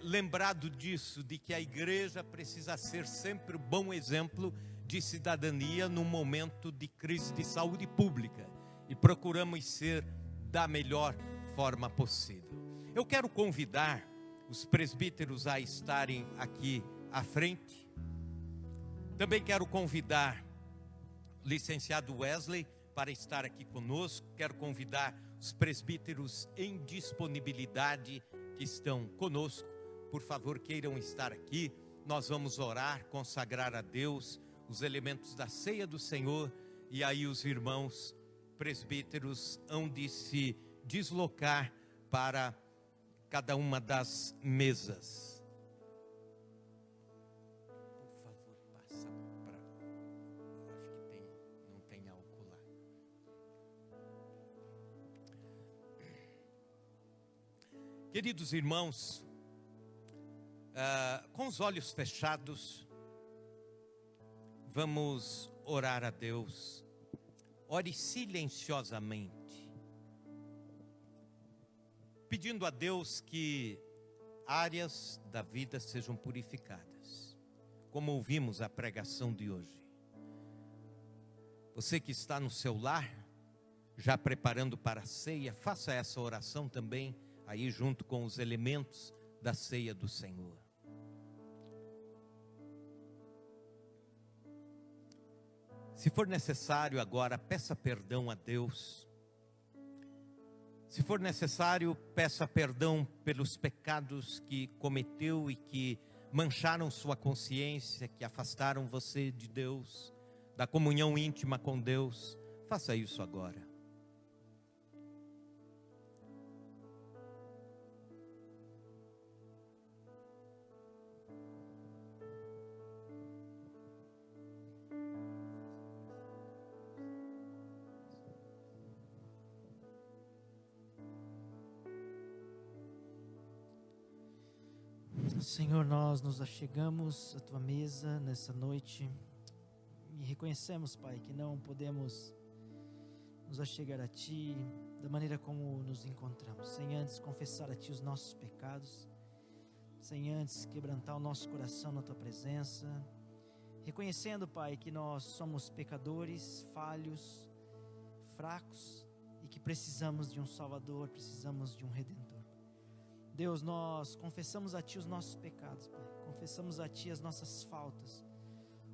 lembrado disso, de que a igreja precisa ser sempre um bom exemplo de cidadania num momento de crise de saúde pública. e procuramos ser da melhor forma possível. Eu quero convidar os presbíteros a estarem aqui à frente. Também quero convidar o licenciado Wesley para estar aqui conosco. Quero convidar os presbíteros em disponibilidade que estão conosco. Por favor, queiram estar aqui. Nós vamos orar, consagrar a Deus os elementos da ceia do Senhor. E aí os irmãos presbíteros hão de se deslocar para cada uma das mesas. Por favor, passa para... Acho que não tem álcool lá. Queridos irmãos, com os olhos fechados, vamos orar a Deus. Ore silenciosamente, pedindo a Deus que áreas da vida sejam purificadas, como ouvimos a pregação de hoje. Você que está no seu lar, já preparando para a ceia, faça essa oração também, aí junto com os elementos da ceia do Senhor. Se for necessário agora, peça perdão a Deus. Se for necessário, peça perdão pelos pecados que cometeu e que mancharam sua consciência, que afastaram você de Deus, da comunhão íntima com Deus. Faça isso agora. Senhor, nós nos achegamos à Tua mesa nessa noite e reconhecemos, Pai, que não podemos nos achegar a Ti da maneira como nos encontramos, sem antes confessar a Ti os nossos pecados, sem antes quebrantar o nosso coração na Tua presença, reconhecendo, Pai, que nós somos pecadores, falhos, fracos e que precisamos de um Salvador, precisamos de um Redentor. Deus, nós confessamos a Ti os nossos pecados, Pai. Confessamos a Ti as nossas faltas,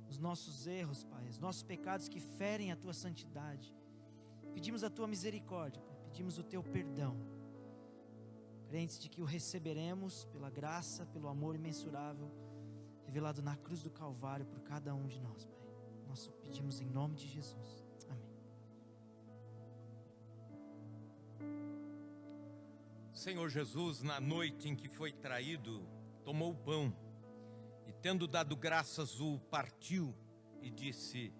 os nossos erros, Pai, os nossos pecados que ferem a Tua santidade. Pedimos a Tua misericórdia, Pai. Pedimos o Teu perdão, crentes de que o receberemos pela graça, pelo amor imensurável revelado na cruz do Calvário por cada um de nós, Pai. Nós o pedimos em nome de Jesus. Amém. Senhor Jesus, na noite em que foi traído, tomou o pão e, tendo dado graças, o partiu e disse: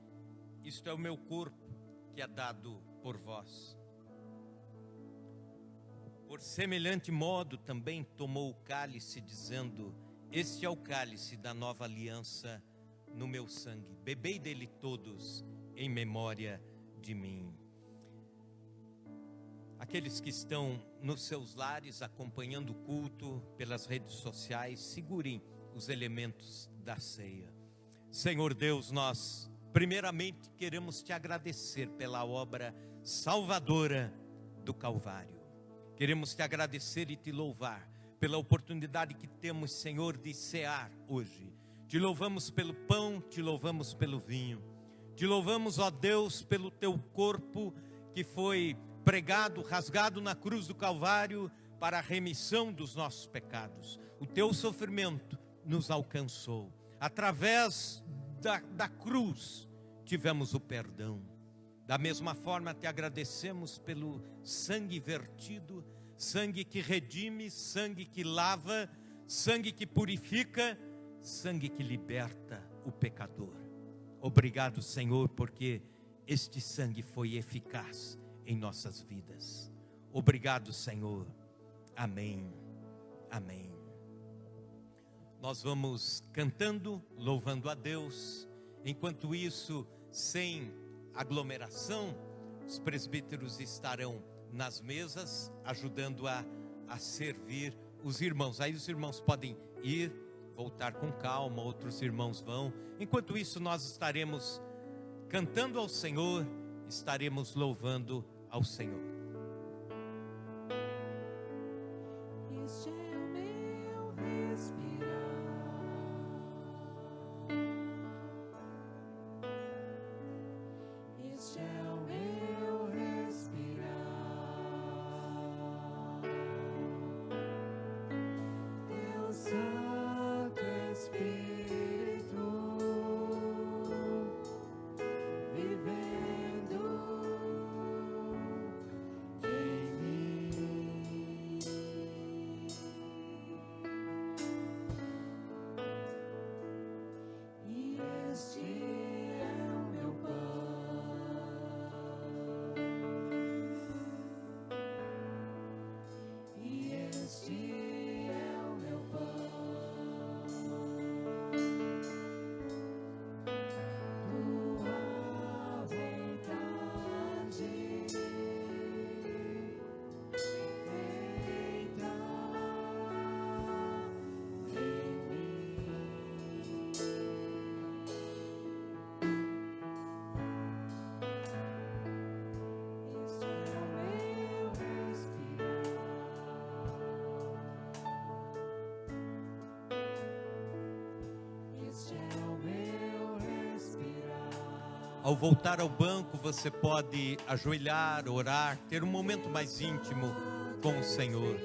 isto é o meu corpo que é dado por vós. Por semelhante modo também tomou o cálice, dizendo: este é o cálice da nova aliança no meu sangue. Bebei dele todos em memória de mim. Aqueles que estão nos seus lares acompanhando o culto pelas redes sociais, segurem os elementos da ceia. Senhor Deus, nós primeiramente queremos Te agradecer pela obra salvadora do Calvário. Queremos Te agradecer e Te louvar pela oportunidade que temos, Senhor, de cear hoje. Te louvamos pelo pão, Te louvamos pelo vinho. Te louvamos, ó Deus, pelo Teu corpo que foi pregado, rasgado na cruz do Calvário para a remissão dos nossos pecados. O Teu sofrimento nos alcançou. Através da cruz tivemos o perdão. Da mesma forma Te agradecemos pelo sangue vertido, sangue que redime, sangue que lava, sangue que purifica, sangue que liberta o pecador. Obrigado, Senhor, porque este sangue foi eficaz em nossas vidas. Obrigado, Senhor. Amém. Amém. Nós vamos cantando, louvando a Deus. Enquanto isso, sem aglomeração, os presbíteros estarão nas mesas, ajudando a servir os irmãos. Aí os irmãos podem ir, voltar com calma, outros irmãos vão. Enquanto isso, nós estaremos cantando ao Senhor, estaremos louvando ao Senhor. Este é o meu respirar. Este é o meu respirar. Deus Santo Espírito vivendo em mim. E este é o meu pão. E este é o meu pão. Tua vontade feita em mim. Este é o meu respirar. Este é o meu respirar. Ao voltar ao banco, você pode ajoelhar, orar, ter um momento mais íntimo com o Senhor.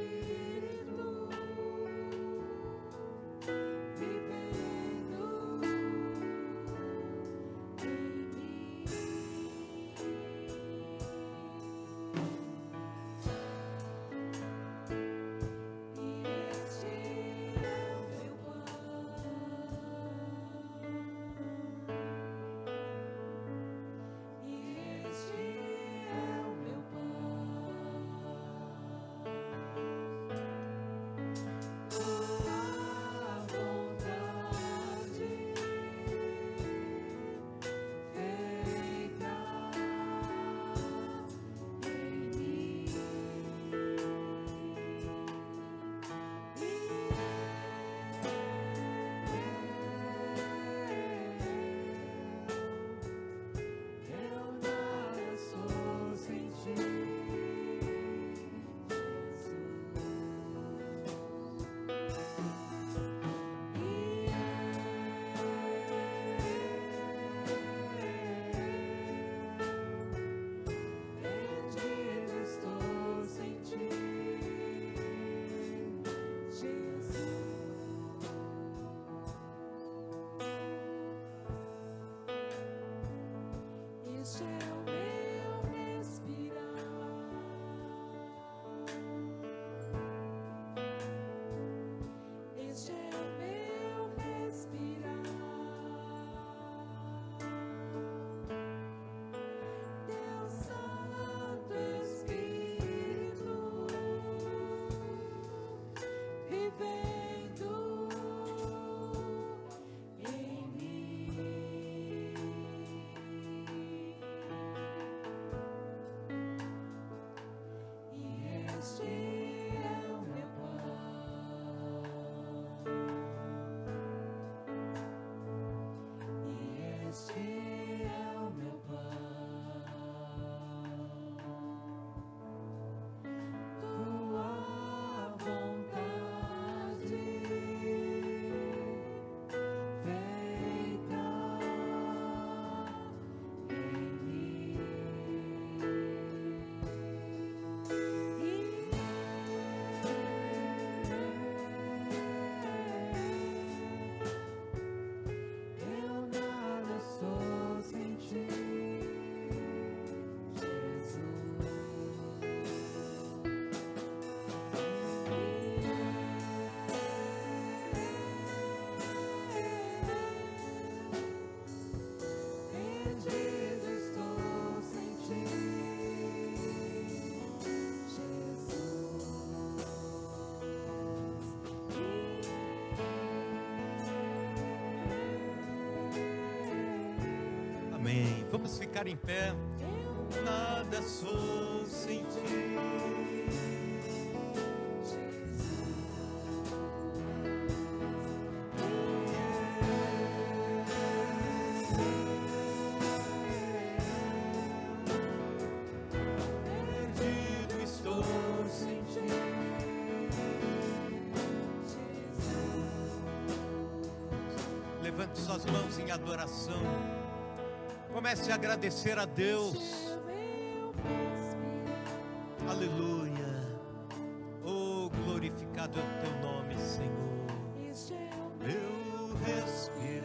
Eu nada sou sem ti, perdido estou sem ti, Jesus. Este é o meu respirar. Este é o meu respirar. Deus Santo Espírito vivendo em mim. E este é o meu pão. E este é o meu pão. Tua vontade feita em mim. Eu nada sou sem ti, Jesus. Perdido estou sem ti, Jesus. Amém. Vamos ficar em pé. Nada sou sem ti. levante suas mãos em adoração. Comece a agradecer a Deus. Aleluia. Oh, glorificado é o teu nome, Senhor. Meu respirar,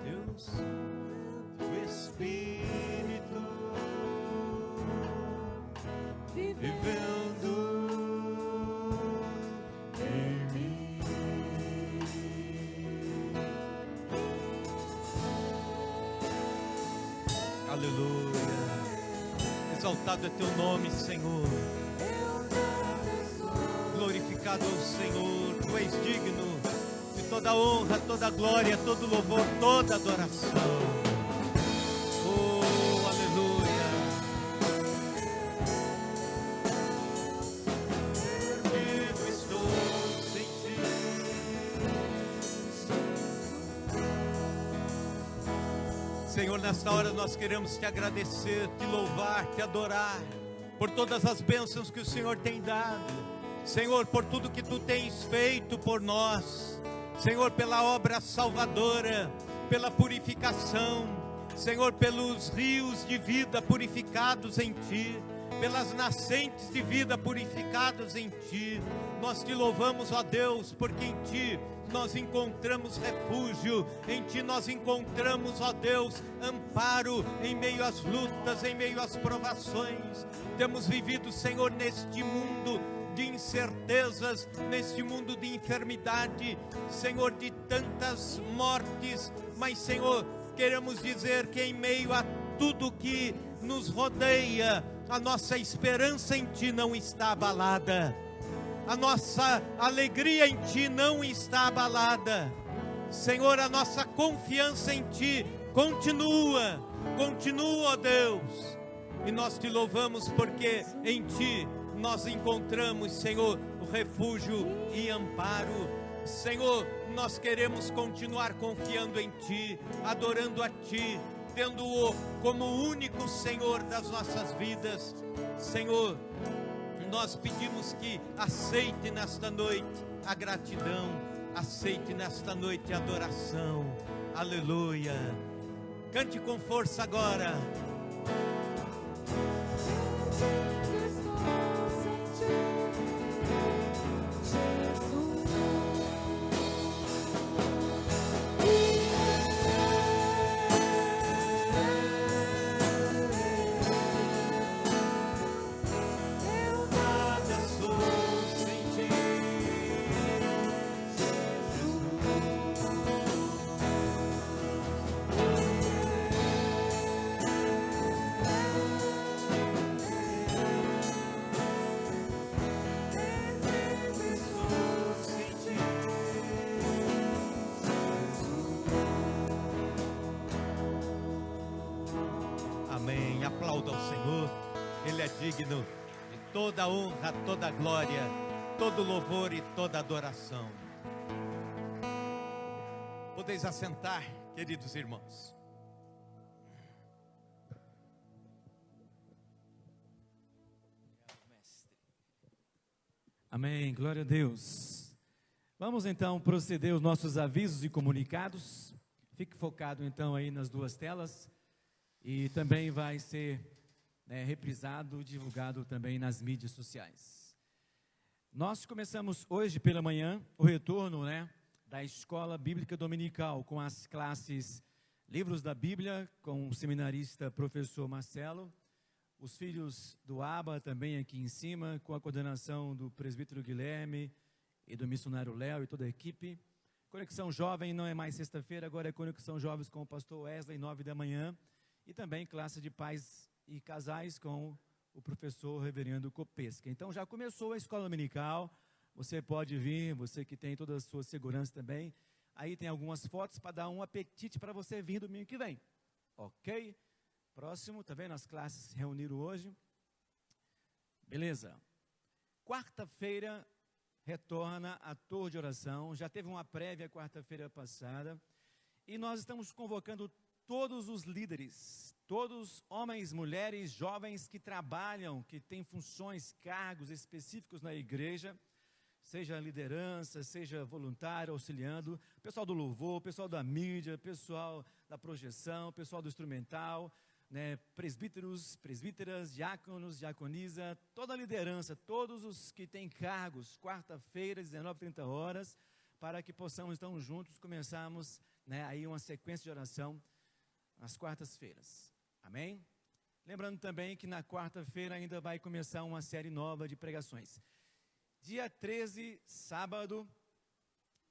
Deus, o Espírito vivendo em mim. Aleluia. Exaltado é teu nome, Senhor. Glorificado é o Senhor. Tu és digno de toda honra, toda glória, todo louvor, toda adoração. Oh, aleluia. Perdido estou sem ti. Senhor, nesta hora nós queremos te agradecer, te louvar, te adorar por todas as bênçãos que o Senhor tem dado. Senhor, por tudo que tu tens feito por nós. Senhor, pela obra salvadora, pela purificação. Senhor, pelos rios de vida purificados em ti, pelas nascentes de vida purificadas em ti. Nós te louvamos, ó Deus, porque em ti nós encontramos refúgio, em ti nós encontramos, ó Deus, amparo em meio às lutas, em meio às provações. Temos vivido, Senhor, neste mundo de incertezas, neste mundo de enfermidade, Senhor, de tantas mortes, mas, Senhor, queremos dizer que em meio a tudo que nos rodeia, a nossa esperança em ti não está abalada, a nossa alegria em ti não está abalada. Senhor, a nossa confiança em ti continua, ó Deus, e nós te louvamos porque em ti nós encontramos, Senhor, o refúgio e amparo. Senhor, nós queremos continuar confiando em ti, adorando a ti, tendo-o como o único Senhor das nossas vidas. Senhor, nós pedimos que aceite nesta noite a gratidão, aceite nesta noite a adoração. Aleluia. Cante com força agora. Amém. Aplauda ao Senhor. Ele é digno de toda honra, toda glória, todo louvor e toda adoração. Podeis assentar, queridos irmãos. Amém, glória a Deus. Vamos então proceder aos nossos avisos e comunicados. Fique focado então aí nas duas telas. E também vai ser reprisado, divulgado também nas mídias sociais. Nós começamos hoje pela manhã o retorno da Escola Bíblica Dominical com as classes Livros da Bíblia, com o seminarista professor Marcelo, os filhos do Aba também aqui em cima, com a coordenação do presbítero Guilherme e do missionário Léo e toda a equipe. Conexão Jovem não é mais sexta-feira, agora é Conexão Jovens com o pastor Wesley, 9 da manhã. E também classe de pais e casais com o professor reverendo Copesca. Então já começou a escola dominical, você pode vir, você que tem toda a sua segurança também. Aí tem algumas fotos para dar um apetite para você vir domingo que vem. Ok? Próximo, tá vendo? As classes se reuniram hoje. Beleza. Quarta-feira retorna a Torre de Oração. Já teve uma prévia quarta-feira passada. E nós estamos convocando todos os líderes, todos homens, mulheres, jovens que trabalham, que têm funções, cargos específicos na igreja. seja liderança, seja voluntário, auxiliando, pessoal do louvor, pessoal da mídia, pessoal da projeção, pessoal do instrumental, né, presbíteros, presbíteras, diáconos, diaconisa, toda a liderança, todos os que têm cargos, quarta-feira, 19h30 horas, para que possamos então juntos começarmos, né, aí uma sequência de oração às quartas-feiras. Amém? Lembrando também que na quarta-feira ainda vai começar uma série nova de pregações. Dia 13, sábado,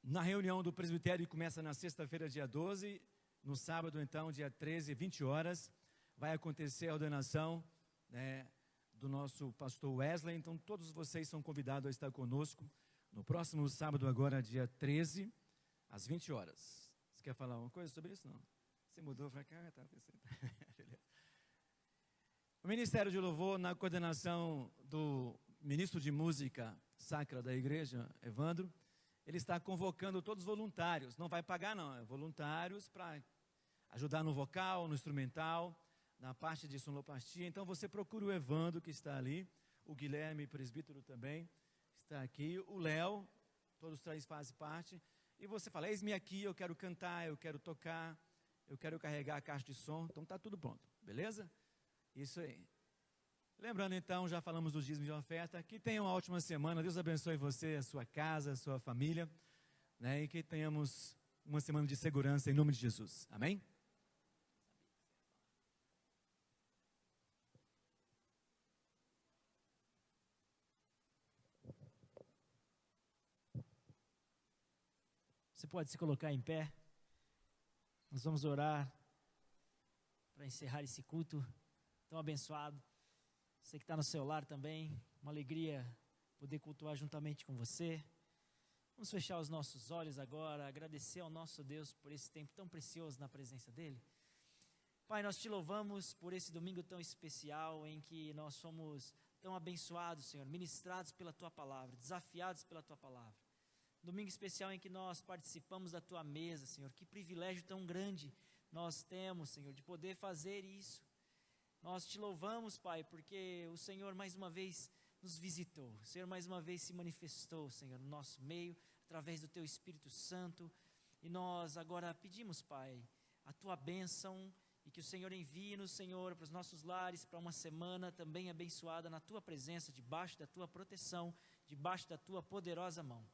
na reunião do presbitério, que começa na sexta-feira, dia 12, no sábado então, dia 13, 20 horas, vai acontecer a ordenação, né, do nosso pastor Wesley. Então todos vocês são convidados a estar conosco no próximo sábado, agora dia 13, às 20 horas. Você quer falar alguma coisa sobre isso? Não? Você mudou para cá? Tá, beleza. O Ministério de Louvor, na coordenação do ministro de Música Sacra da igreja, Evandro, ele está convocando todos os voluntários. Não vai pagar não, é voluntários para ajudar no vocal, no instrumental, na parte de sonoplastia. Então você procura o Evandro, que está ali, o Guilherme, presbítero também, está aqui, o Léo, todos três fazem parte, e você fala, eis-me aqui, eu quero cantar, eu quero tocar, eu quero carregar a caixa de som, então está tudo pronto, beleza? Isso aí. Lembrando então, já falamos dos dízimos de oferta, que tenham uma ótima semana, Deus abençoe você, a sua casa, a sua família, né, e que tenhamos uma semana de segurança em nome de Jesus, amém? Você pode se colocar em pé. Nós vamos orar para encerrar esse culto tão abençoado. Você que está no seu lar também, uma alegria poder cultuar juntamente com você. Vamos fechar os nossos olhos agora, agradecer ao nosso Deus por esse tempo tão precioso na presença dEle. Pai, nós te louvamos por esse domingo tão especial em que nós somos tão abençoados, Senhor, ministrados pela Tua Palavra, desafiados pela Tua Palavra. Domingo especial em que nós participamos da Tua mesa, Senhor. Que privilégio tão grande nós temos, Senhor, de poder fazer isso. Nós te louvamos, Pai, porque o Senhor mais uma vez nos visitou. O Senhor mais uma vez se manifestou, Senhor, no nosso meio, através do Teu Espírito Santo. E nós agora pedimos, Pai, a Tua bênção e que o Senhor envie-nos, Senhor, para os nossos lares, para uma semana também abençoada na Tua presença, debaixo da Tua proteção, debaixo da Tua poderosa mão.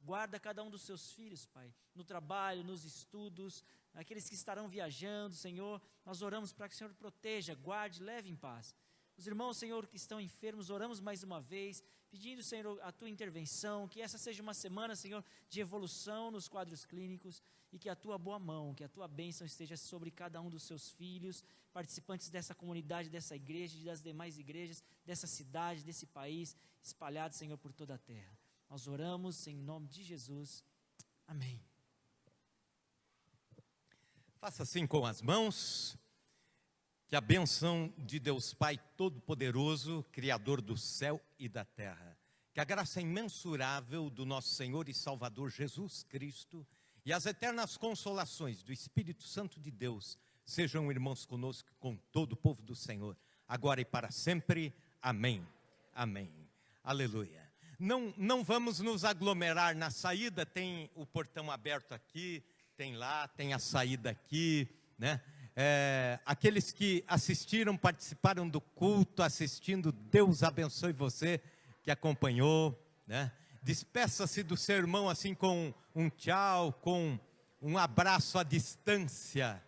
Guarda cada um dos seus filhos, Pai, no trabalho, nos estudos, aqueles que estarão viajando, Senhor, nós oramos para que o Senhor proteja, guarde, leve em paz. Os irmãos, Senhor, que estão enfermos, oramos mais uma vez, pedindo, Senhor, a Tua intervenção, que essa seja uma semana, Senhor, de evolução nos quadros clínicos e que a Tua boa mão, que a Tua bênção esteja sobre cada um dos seus filhos, participantes dessa comunidade, dessa igreja e das demais igrejas, dessa cidade, desse país, espalhados, Senhor, por toda a terra. Nós oramos em nome de Jesus. Amém. Faça assim com as mãos, que a bênção de Deus Pai Todo-Poderoso, Criador do céu e da terra, que a graça imensurável do nosso Senhor e Salvador Jesus Cristo e as eternas consolações do Espírito Santo de Deus sejam, irmãos, conosco, com todo o povo do Senhor, agora e para sempre. Amém. Amém. Aleluia. Não vamos nos aglomerar na saída, tem o portão aberto aqui, tem lá, tem a saída aqui, né? Aqueles que assistiram, participaram do culto, assistindo, Deus abençoe você que acompanhou, né? Despeça-se do seu irmão assim com um tchau, com um abraço à distância.